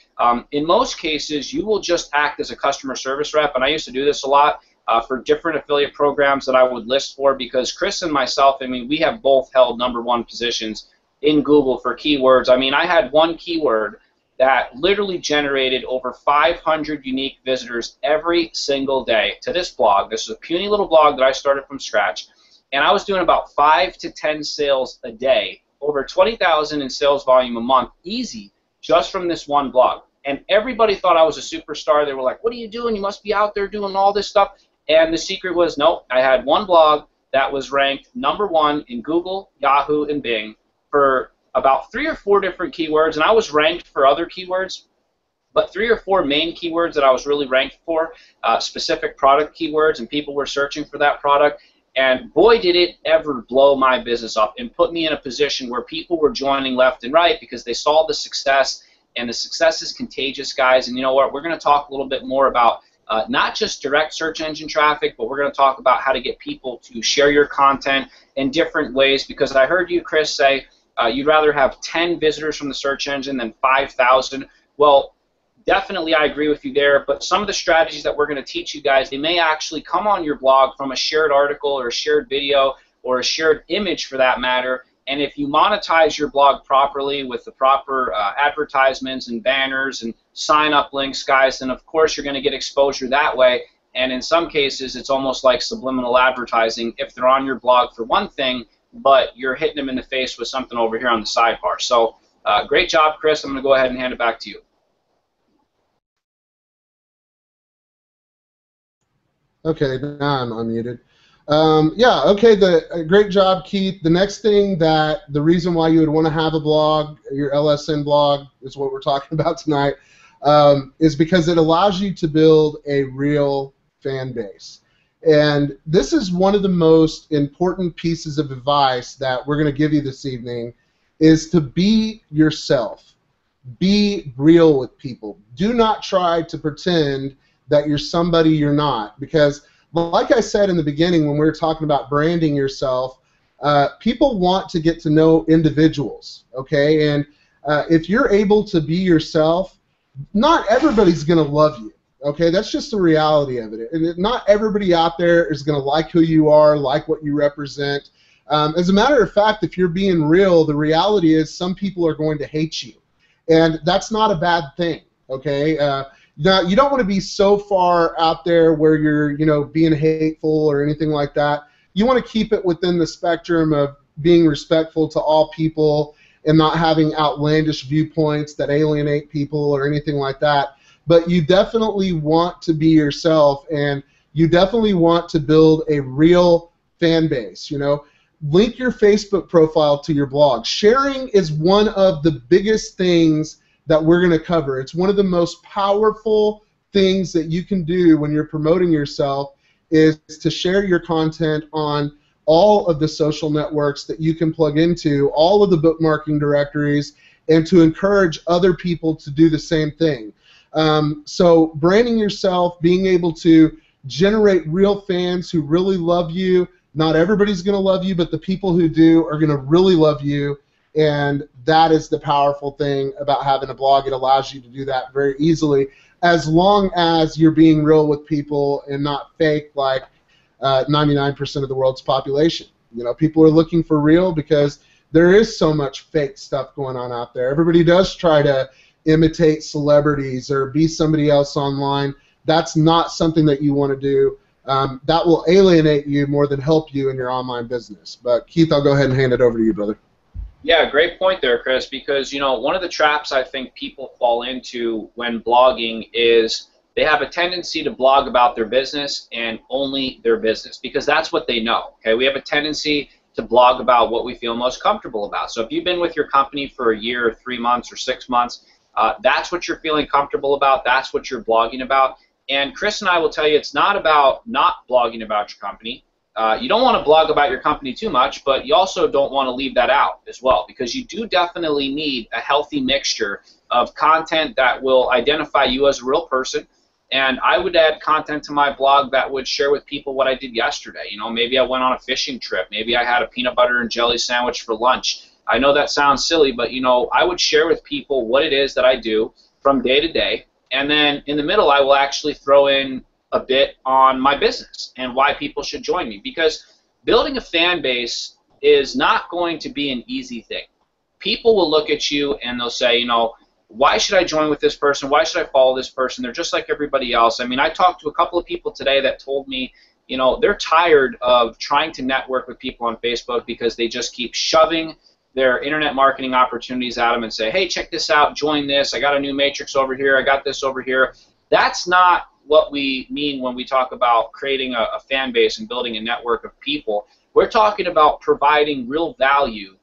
In most cases, you will just act as a customer service rep, and I used to do this a lot for different affiliate programs that I would list for, because Chris and myself, I mean, we have both held #1 positions in Google for keywords. I mean, I had one keyword that literally generated over 500 unique visitors every single day to this blog. This is a puny little blog that I started from scratch, and I was doing about 5 to 10 sales a day, over 20,000 in sales volume a month, easy, just from this one blog. And everybody thought I was a superstar. They were like, what are you doing? You must be out there doing all this stuff. And the secret was, no, I had one blog that was ranked #1 in Google, Yahoo, and Bing for about 3 or 4 different keywords, and I was ranked for other keywords, but 3 or 4 main keywords that I was really ranked for, specific product keywords, and people were searching for that product. And boy, did it ever blow my business up and put me in a position where people were joining left and right because they saw the success, and the success is contagious, guys. And you know what? We're going to talk a little bit more about not just direct search engine traffic, but we're going to talk about how to get people to share your content in different ways, because I heard you, Chris, say you'd rather have 10 visitors from the search engine than 5,000. Well, definitely I agree with you there, but some of the strategies that we're going to teach you guys, they may actually come on your blog from a shared article or a shared video or a shared image for that matter. And if you monetize your blog properly with the proper advertisements and banners and sign-up links, guys, then of course you're going to get exposure that way. And in some cases, it's almost like subliminal advertising if they're on your blog for one thing, but you're hitting them in the face with something over here on the sidebar. So great job, Chris. I'm going to go ahead and hand it back to you. Okay, now I'm unmuted. Yeah, okay, great job, Keith. The next thing, the reason why you would want to have a blog, your LSN blog, is what we're talking about tonight, is because it allows you to build a real fan base. And this is one of the most important pieces of advice that we're going to give you this evening, is to be yourself. Be real with people. Do not try to pretend that you're somebody you're not, because like I said in the beginning when we were talking about branding yourself, people want to get to know individuals, okay? And if you're able to be yourself, not everybody's going to love you, okay? That's just the reality of it. And not everybody out there is going to like who you are, like what you represent. As a matter of fact, if you're being real, the reality is some people are going to hate you. And that's not a bad thing, okay? Now, you don't want to be so far out there where you're, being hateful or anything like that. You want to keep it within the spectrum of being respectful to all people and not having outlandish viewpoints that alienate people or anything like that. But you definitely want to be yourself, and you definitely want to build a real fan base. Link your Facebook profile to your blog. Sharing is one of the biggest things that we're going to cover. It's one of the most powerful things that you can do when you're promoting yourself, is to share your content on all of the social networks that you can plug into, all of the bookmarking directories, and to encourage other people to do the same thing. So branding yourself, being able to generate real fans who really love you. Not everybody's going to love you, but the people who do are going to really love you, and that is the powerful thing about having a blog. It allows you to do that very easily, as long as you're being real with people and not fake like 99% of the world's population. You know, people are looking for real because there is so much fake stuff going on out there. Everybody does try to imitate celebrities or be somebody else online. That's not something that you want to do. That will alienate you more than help you in your online business. But Keith, I'll go ahead and hand it over to you, brother. Yeah, great point there, Chris, because, you know, one of the traps I think people fall into when blogging is they have a tendency to blog about their business and only their business, because that's what they know. Okay, we have a tendency to blog about what we feel most comfortable about. So if you've been with your company for a year or 3 months or 6 months, that's what you're feeling comfortable about. That's what you're blogging about. And Chris and I will tell you, it's not about not blogging about your company. You don't want to blog about your company too much, but you also don't want to leave that out as well, because you do definitely need a healthy mixture of content that will identify you as a real person. And I would add content to my blog that would share with people what I did yesterday. You know, maybe I went on a fishing trip. Maybe I had a peanut butter and jelly sandwich for lunch. I know that sounds silly, but, you know, I would share with people what it is that I do from day to day. And then in the middle, I will actually throw in a bit on my business and why people should join me, because building a fan base is not going to be an easy thing. People will look at you and they'll say, you know, why should I join with this person? Why should I follow this person? They're just like everybody else. I mean, I talked to a couple of people today that told me, you know, they're tired of trying to network with people on Facebook because they just keep shoving their internet marketing opportunities at them and say, hey, check this out, join this, I got a new matrix over here, I got this over here. That's not what we mean when we talk about creating a fan base and building a network of people. We're talking about providing real value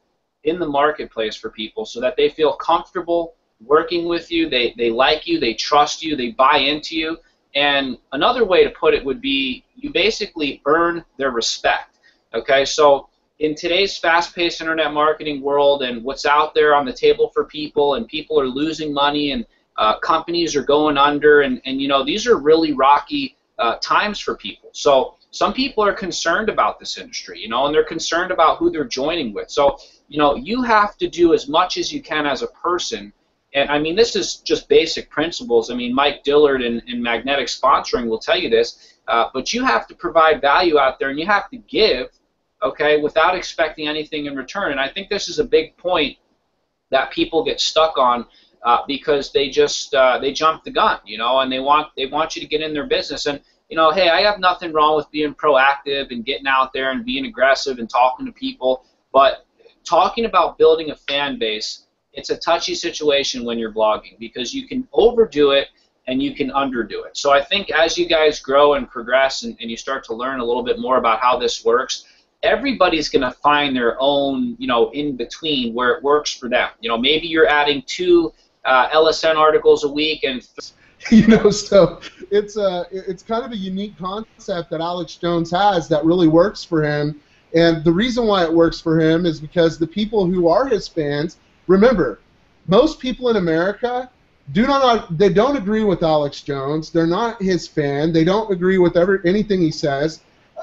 in the marketplace for people so that they feel comfortable working with you, they like you, they trust you, they buy into you. And another way to put it would be you basically earn their respect. Okay, so in today's fast-paced internet marketing world and what's out there on the table for people, and people are losing money and companies are going under, and you know, these are really rocky times for people. So some people are concerned about this industry, you know, and they're concerned about who they're joining with. So, you know, you have to do as much as you can as a person. And I mean, this is just basic principles. I mean, Mike Dillard in Magnetic Sponsoring will tell you this, but you have to provide value out there, and you have to give, okay, without expecting anything in return. And I think this is a big point that people get stuck on because they just they jump the gun, you know, and they want you to get in their business. And you know, hey, I have nothing wrong with being proactive and getting out there and being aggressive and talking to people, but talking about building a fan base, it's a touchy situation when you're blogging, because you can overdo it and you can underdo it. So I think as you guys grow and progress and you start to learn a little bit more about how this works, everybody's going to find their own, you know, in between where it works for them. You know, maybe you're adding 2 LSN articles a week, and you know, so it's kind of a unique concept that Alex Jones has that really works for him. And the reason why it works for him is because the people who are his fans, remember, most people in America they don't agree with Alex Jones. They're not his fan. They don't agree with anything he says.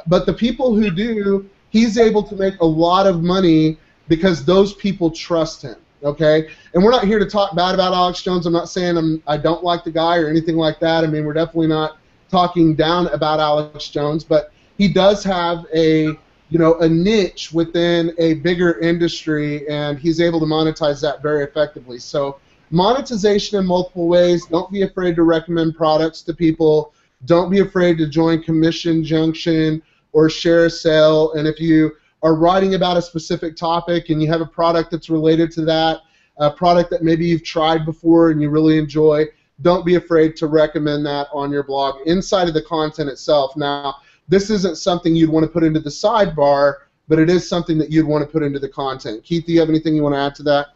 But the people who do, he's able to make a lot of money because those people trust him. Okay? And we're not here to talk bad about Alex Jones. I'm not saying I don't like the guy or anything like that. I mean, we're definitely not talking down about Alex Jones, but he does have a niche within a bigger industry, and he's able to monetize that very effectively. So monetization in multiple ways. Don't be afraid to recommend products to people. Don't be afraid to join Commission Junction or share a sale. And if you are writing about a specific topic and you have a product that's related to that, a product that maybe you've tried before and you really enjoy, don't be afraid to recommend that on your blog inside of the content itself. Now, this isn't something you'd want to put into the sidebar, but it is something that you'd want to put into the content. Keith, do you have anything you want to add to that?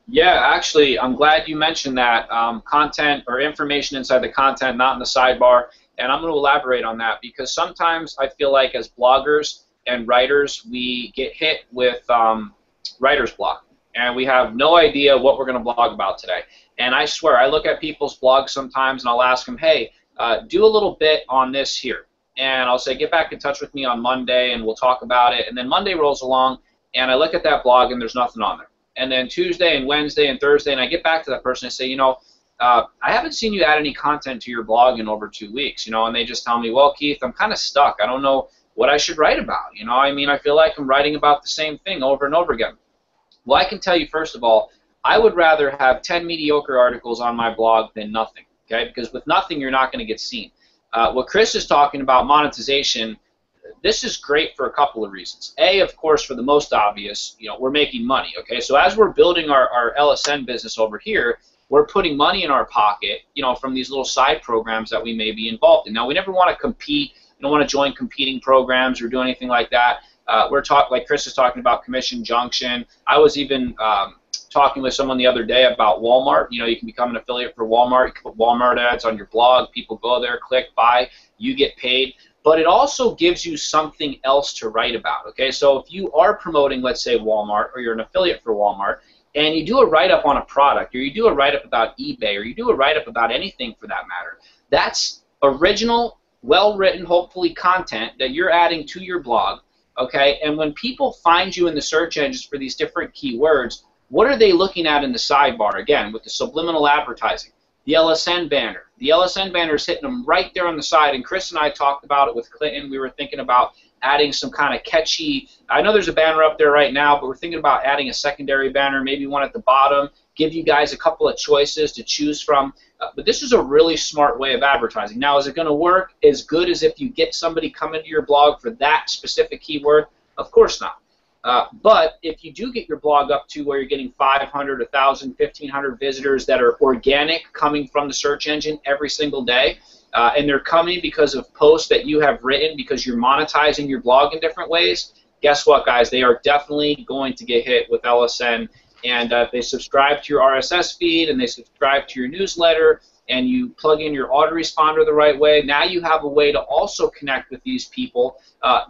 Yeah, actually, I'm glad you mentioned that. Content or information inside the content, not in the sidebar. And I'm going to elaborate on that, because sometimes I feel like as bloggers and writers, we get hit with writer's block. and we have no idea what we're going to blog about today. And I swear, I look at people's blogs sometimes, and I'll ask them, hey, do a little bit on this here. And I'll say, get back in touch with me on Monday, and we'll talk about it. And then Monday rolls along, and I look at that blog, and there's nothing on there. And then Tuesday and Wednesday and Thursday, and I get back to that person and say, you know, I haven't seen you add any content to your blog in over 2 weeks, you know, and they just tell me, well, Keith, I'm kind of stuck. I don't know what I should write about, you know. I mean, I feel like I'm writing about the same thing over and over again. Well, I can tell you, first of all, I would rather have 10 mediocre articles on my blog than nothing, okay, because with nothing, you're not going to get seen. What Chris is talking about, monetization, this is great for a couple of reasons. A, of course, for the most obvious, you know, we're making money, okay? So as we're building our LSN business over here, we're putting money in our pocket, you know, from these little side programs that we may be involved in. Now, we never want to compete. We don't want to join competing programs or do anything like that. We're talking, like Chris is talking about Commission Junction. I was even talking with someone the other day about Walmart. You know, you can become an affiliate for Walmart. You can put Walmart ads on your blog. People go there, click, buy. You get paid. But it also gives you something else to write about, okay? So if you are promoting, let's say, Walmart, or you're an affiliate for Walmart, and you do a write-up on a product, or you do a write-up about eBay, or you do a write-up about anything for that matter, that's original, well-written, hopefully, content that you're adding to your blog, okay? And when people find you in the search engines for these different keywords, what are they looking at in the sidebar? Again, with the subliminal advertising, the LSN banner. The LSN banner is hitting them right there on the side, and Chris and I talked about it with Clinton. We were thinking about adding some kind of catchy, I know there's a banner up there right now, but we're thinking about adding a secondary banner, maybe one at the bottom, give you guys a couple of choices to choose from. But this is a really smart way of advertising. Now, is it going to work as good as if you get somebody coming to your blog for that specific keyword? Of course not. But if you do get your blog up to where you're getting 500, 1,000, 1,500 visitors that are organic coming from the search engine every single day, and they're coming because of posts that you have written because you're monetizing your blog in different ways, guess what, guys? They are definitely going to get hit with LSN. And if they subscribe to your RSS feed and they subscribe to your newsletter and you plug in your autoresponder the right way, now you have a way to also connect with these people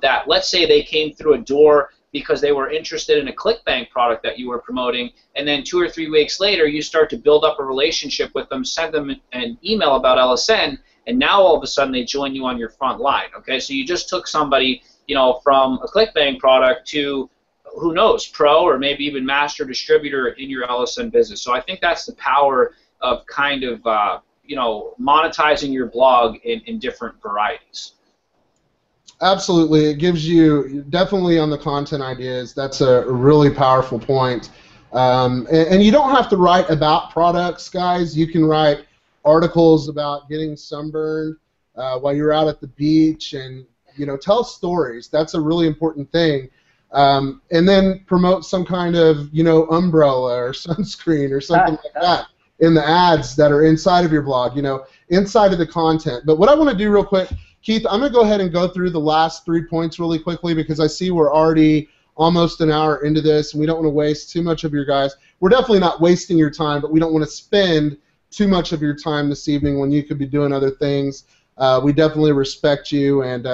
that, let's say they came through a door because they were interested in a ClickBank product that you were promoting, and then 2 or 3 weeks later you start to build up a relationship with them, send them an email about LSN, and now all of a sudden they join you on your front line. Okay, so you just took somebody, you know, from a ClickBank product to, who knows, pro or maybe even master distributor in your LSN business. So I think that's the power of kind of you know, monetizing your blog in different varieties. Absolutely. It gives you, definitely on the content ideas, that's a really powerful point. And you don't have to write about products, guys. You can write articles about getting sunburned while you're out at the beach, and, you know, tell stories. That's a really important thing. And then promote some kind of, you know, umbrella or sunscreen or something like that in the ads that are inside of your blog, you know, inside of the content. But what I want to do real quick, Keith, I'm going to go ahead and go through the last 3 points really quickly because I see we're already almost an hour into this, and we don't want to waste too much of your guys. We're definitely not wasting your time, but we don't want to spend too much of your time this evening when you could be doing other things. We definitely respect you and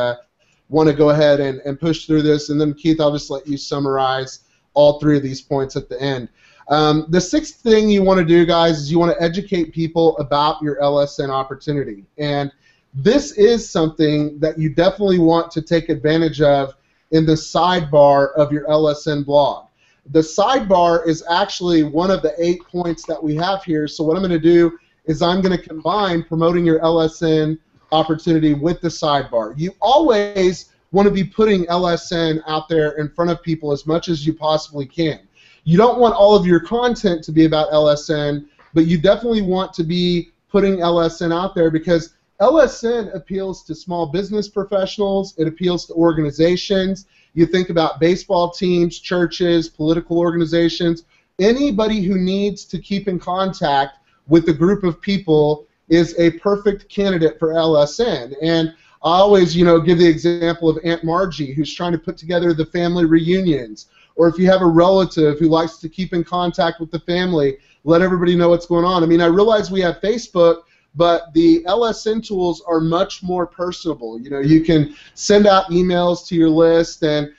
want to go ahead and push through this. And then, Keith, I'll just let you summarize all 3 of these points at the end. The 6th thing you want to do, guys, is you want to educate people about your LSN opportunity. And this is something that you definitely want to take advantage of in the sidebar of your LSN blog. The sidebar is actually one of the 8 points that we have here. So what I'm going to do is I'm going to combine promoting your LSN opportunity with the sidebar. You always want to be putting LSN out there in front of people as much as you possibly can. You don't want all of your content to be about LSN, but you definitely want to be putting LSN out there because LSN appeals to small business professionals. It appeals to organizations. You think about baseball teams, churches, political organizations. Anybody who needs to keep in contact with a group of people is a perfect candidate for LSN. And I always, you know, give the example of Aunt Margie, who's trying to put together the family reunions. Or if you have a relative who likes to keep in contact with the family, let everybody know what's going on. I mean, I realize we have Facebook, but the LSN tools are much more personable. You know, you can send out emails to your list, and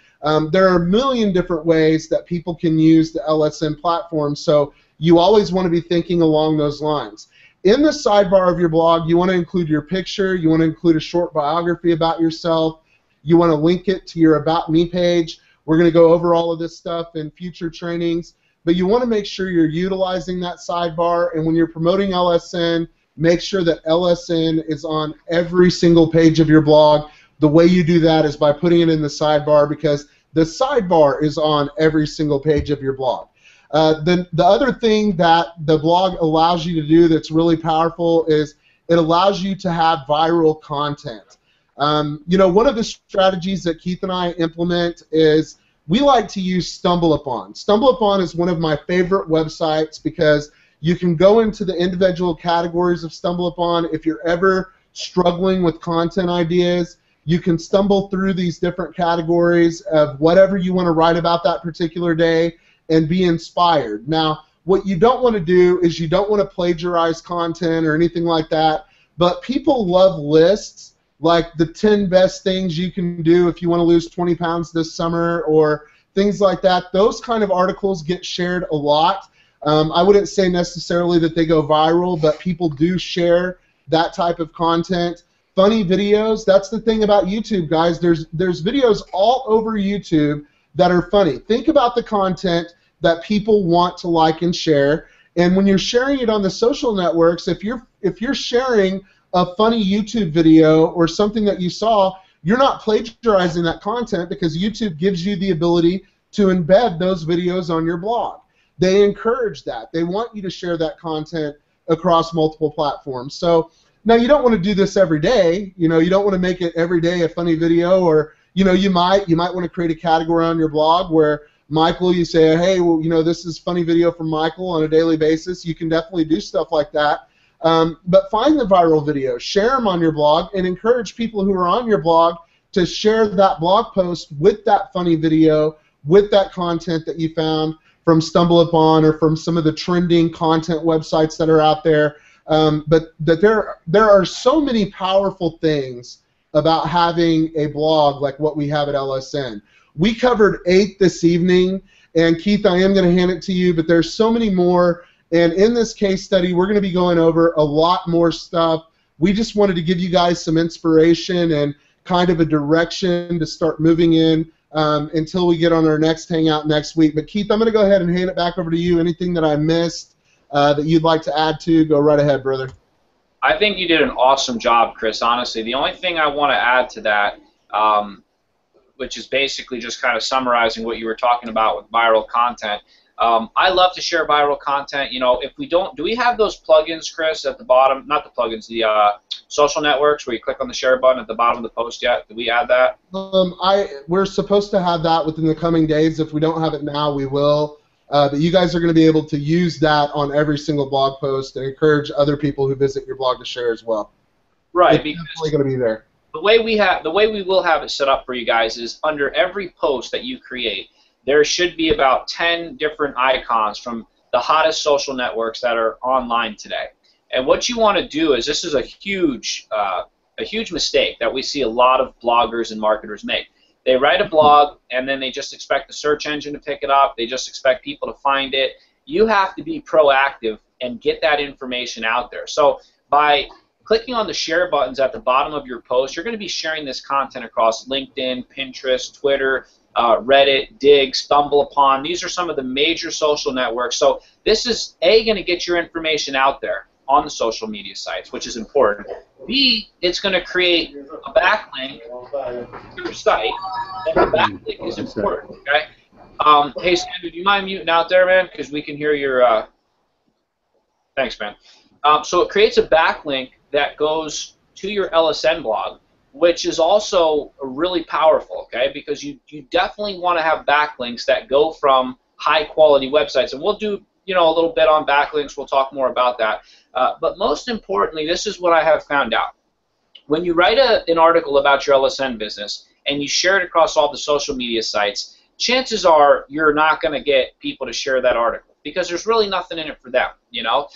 There are a million different ways that people can use the LSN platform, so you always want to be thinking along those lines. In the sidebar of your blog, you want to include your picture, you want to include a short biography about yourself, you want to link it to your About Me page. We're going to go over all of this stuff in future trainings, but you want to make sure you're utilizing that sidebar, and when you're promoting LSN, make sure that LSN is on every single page of your blog. The way you do that is by putting it in the sidebar, because the sidebar is on every single page of your blog. The other thing that the blog allows you to do that's really powerful is it allows you to have viral content. You know, one of the strategies that Keith and I implement is we like to use StumbleUpon. StumbleUpon is one of my favorite websites because you can go into the individual categories of StumbleUpon. If you're ever struggling with content ideas, you can stumble through these different categories of whatever you want to write about that particular day and be inspired. Now, what you don't want to do is you don't want to plagiarize content or anything like that, but people love lists, like the 10 best things you can do if you want to lose 20 pounds this summer or things like that. Those kind of articles get shared a lot. I wouldn't say necessarily that they go viral, but people do share that type of content. Funny videos, that's the thing about YouTube, guys. There's videos all over YouTube that are funny. Think about the content that people want to like and share, and when you're sharing it on the social networks, if you're sharing a funny YouTube video or something that you saw, you're not plagiarizing that content because YouTube gives you the ability to embed those videos on your blog. They encourage that. They want you to share that content across multiple platforms. So now you don't want to do this every day. You know, you don't want to make it every day a funny video, or you know, you might want to create a category on your blog where Michael, you say, hey, well, you know, this is funny video from Michael on a daily basis. You can definitely do stuff like that. But find the viral videos, share them on your blog, and encourage people who are on your blog to share that blog post with that funny video, with that content that you found from StumbleUpon or from some of the trending content websites that are out there. But that there are so many powerful things about having a blog like what we have at LSN. We covered 8 this evening, and Keith, I am going to hand it to you, but there's so many more, and in this case study, we're going to be going over a lot more stuff. We just wanted to give you guys some inspiration and kind of a direction to start moving in until we get on our next hangout next week. But Keith, I'm going to go ahead and hand it back over to you. Anything that I missed that you'd like to add to, go right ahead, brother. I think you did an awesome job, Chris, honestly. The only thing I want to add to that, which is basically just kind of summarizing what you were talking about with viral content, I love to share viral content. You know, if we don't, do we have those plugins, Chris, at the bottom? Not the plugins, the social networks where you click on the share button at the bottom of the post yet? Did we add that? We're supposed to have that within the coming days. If we don't have it now, we will. But you guys are going to be able to use that on every single blog post and encourage other people who visit your blog to share as well. Right. It's definitely going to be there. The way we will have it set up for you guys is under every post that you create, there should be about 10 different icons from the hottest social networks that are online today. And what you want to do is, this is a huge mistake that we see a lot of bloggers and marketers make. They write a blog, and then they just expect the search engine to pick it up. They just expect people to find it. You have to be proactive and get that information out there. So by clicking on the share buttons at the bottom of your post, you're going to be sharing this content across LinkedIn, Pinterest, Twitter, Reddit, Dig, StumbleUpon. These are some of the major social networks. So this is, A, going to get your information out there on the social media sites, which is important. B, it's going to create a backlink to your site, and the backlink is important, okay? Hey, Sandra, do you mind muting out there, man? Because we can hear your... Thanks, man. So it creates a backlink that goes to your LSN blog, which is also really powerful, okay? Because you definitely want to have backlinks that go from high-quality websites. And we'll do, you know, a little bit on backlinks. We'll talk more about that. But most importantly, this is what I have found out. When you write an article about your LSN business and you share it across all the social media sites, chances are you're not going to get people to share that article. because there's really nothing in it for them, you know.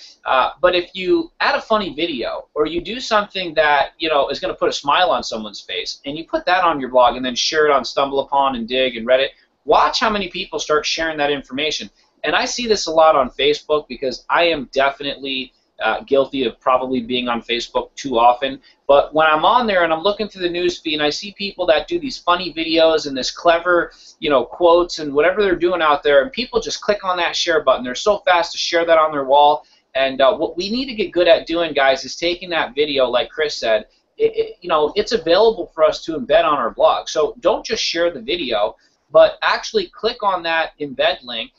But if you add a funny video, or you do something that, you know, is going to put a smile on someone's face, and you put that on your blog and then share it on StumbleUpon and Dig and Reddit, watch how many people start sharing that information. And I see this a lot on Facebook, because I am definitely guilty of probably being on Facebook too often. But when I'm on there and I'm looking through the news feed and I see people that do these funny videos and this clever, you know, quotes and whatever they're doing out there, and people just click on that share button. They're so fast to share that on their wall. And what we need to get good at doing, guys, is taking that video, like Chris said, you know, it's available for us to embed on our blog. So don't just share the video, but actually click on that embed link,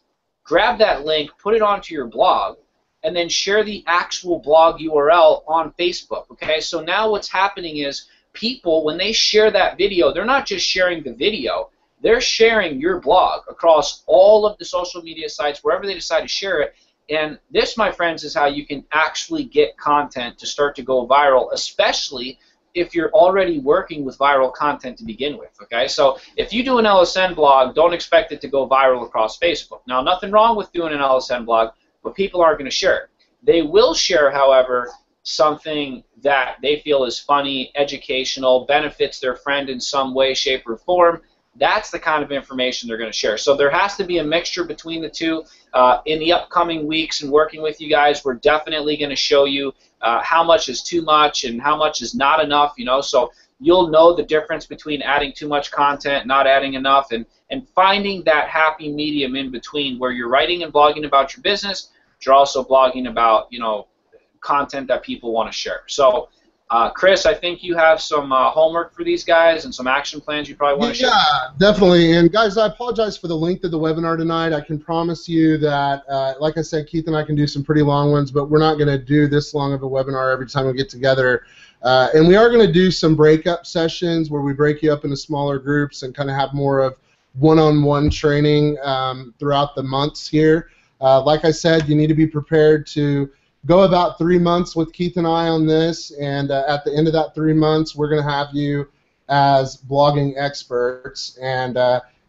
grab that link, put it onto your blog, and then share the actual blog URL on Facebook, okay? So now what's happening is people, when they share that video, they're not just sharing the video, they're sharing your blog across all of the social media sites, wherever they decide to share it. And this, my friends, is how you can actually get content to start to go viral, especially if you're already working with viral content to begin with, okay? So if you do an LSN blog, don't expect it to go viral across Facebook. Now, nothing wrong with doing an LSN blog, but people aren't going to share it. They will share, however, something that they feel is funny, educational, benefits their friend in some way, shape, or form. That's the kind of information they're going to share. So there has to be a mixture between the two. In the upcoming weeks and working with you guys, we're definitely going to show you how much is too much and how much is not enough, you know, so you'll know the difference between adding too much content, not adding enough, and finding that happy medium in between where you're writing and blogging about your business, but you're also blogging about, you know, content that people want to share. So, Chris, I think you have some homework for these guys and some action plans you probably want to share. Yeah, definitely. And guys, I apologize for the length of the webinar tonight. I can promise you that, like I said, Keith and I can do some pretty long ones, but we're not going to do this long of a webinar every time we get together. And we are going to do some breakup sessions where we break you up into smaller groups and kind of have more of one-on-one training throughout the months here. Like I said, you need to be prepared to go about 3 months with Keith and I on this, and at the end of that 3 months, we're going to have you as blogging experts. And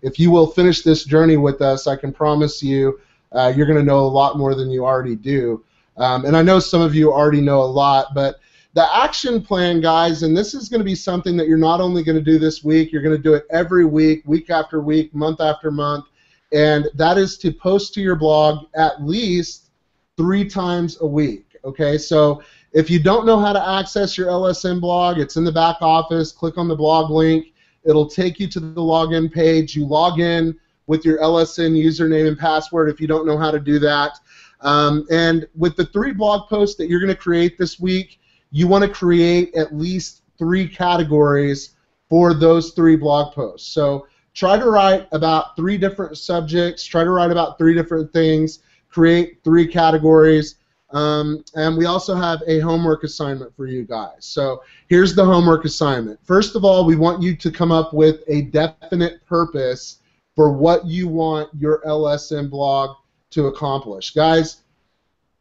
if you will finish this journey with us, I can promise you you're going to know a lot more than you already do. And I know some of you already know a lot, but the action plan, guys, and this is going to be something that you're not only going to do this week, you're going to do it every week, week after week, month after month, and that is to post to your blog at least 3 times a week, okay? So if you don't know how to access your LSN blog, it's in the back office. Click on the blog link. It'll take you to the login page. You log in with your LSN username and password if you don't know how to do that. And with the 3 blog posts that you're going to create this week, you want to create at least 3 categories for those 3 blog posts. So try to write about 3 different subjects. Try to write about 3 different things. Create 3 categories, and we also have a homework assignment for you guys. So here's the homework assignment. First of all, we want you to come up with a definite purpose for what you want your LSN blog to accomplish. Guys,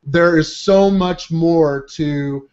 there is so much more to,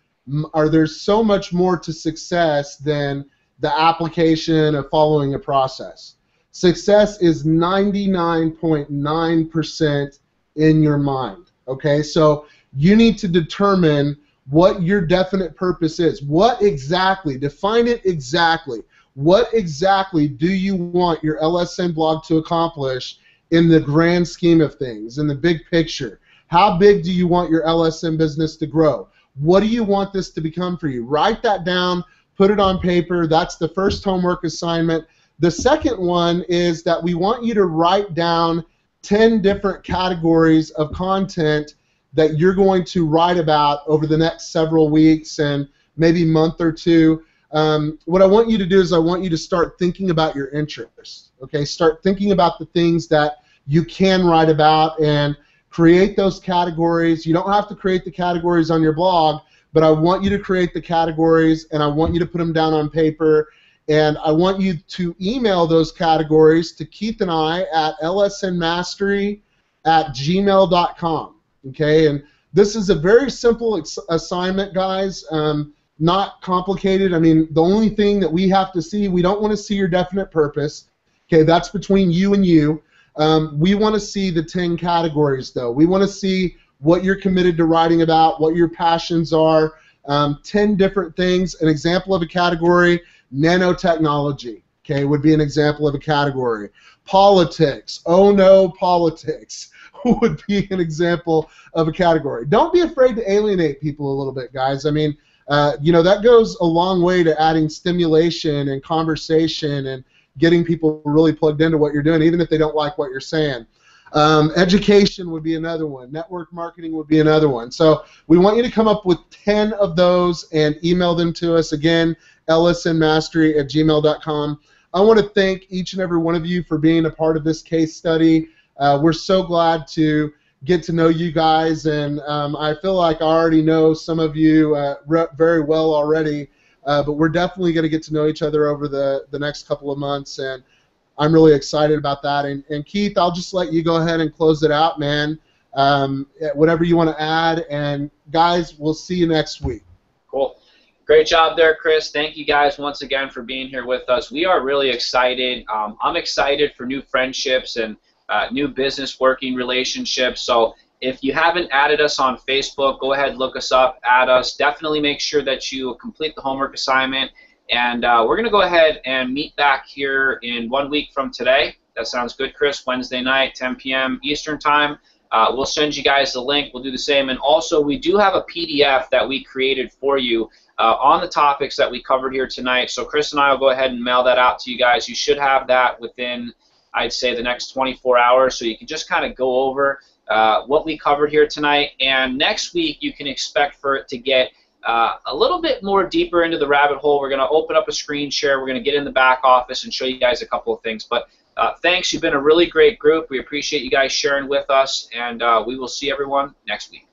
there's so much more to success than the application of following a process. Success is 99.9% in your mind, okay? So you need to determine what your definite purpose is. What exactly, define it exactly. What exactly do you want your LSN blog to accomplish in the grand scheme of things, in the big picture? How big do you want your LSN business to grow? What do you want this to become for you? Write that down, put it on paper. That's the first homework assignment. The second one is that we want you to write down 10 different categories of content that you're going to write about over the next several weeks and maybe month or two. What I want you to do is I want you to start thinking about your interests. Okay, start thinking about the things that you can write about and create those categories. You don't have to create the categories on your blog, but I want you to create the categories and I want you to put them down on paper. And I want you to email those categories to Keith and I at lsnmastery@gmail.com. Okay, and this is a very simple assignment, guys. Not complicated. I mean, the only thing that we have to see, we don't want to see your definite purpose. Okay, that's between you and you. We want to see the 10 categories, though. We want to see what you're committed to writing about, what your passions are, 10 different things. An example of a category, nanotechnology, okay, would be an example of a category. Politics, oh no, politics would be an example of a category. Don't be afraid to alienate people a little bit, guys. I mean, you know, that goes a long way to adding stimulation and conversation and getting people really plugged into what you're doing, even if they don't like what you're saying. Education would be another one. Network marketing would be another one. So we want you to come up with 10 of those and email them to us. Again, lsnmastery@gmail.com. I want to thank each and every one of you for being a part of this case study. We're so glad to get to know you guys, and I feel like I already know some of you very well already, but we're definitely going to get to know each other over the next couple of months, and I'm really excited about that. And Keith, I'll just let you go ahead and close it out, man. Whatever you want to add, and guys, we'll see you next week. Cool. Great job there, Chris. Thank you guys once again for being here with us. We are really excited. I'm excited for new friendships and new business working relationships. So if you haven't added us on Facebook, go ahead, look us up, add us. Definitely make sure that you complete the homework assignment. And we're going to go ahead and meet back here in 1 week from today. That sounds good, Chris. Wednesday night, 10 p.m. Eastern Time. We'll send you guys the link. We'll do the same. And also, we do have a PDF that we created for you on the topics that we covered here tonight. So Chris and I will go ahead and mail that out to you guys. You should have that within, I'd say, the next 24 hours. So you can just kind of go over what we covered here tonight. And next week, you can expect for it to get a little bit more deeper into the rabbit hole. We're going to open up a screen share. We're going to get in the back office and show you guys a couple of things. But thanks. You've been a really great group. We appreciate you guys sharing with us, and we will see everyone next week.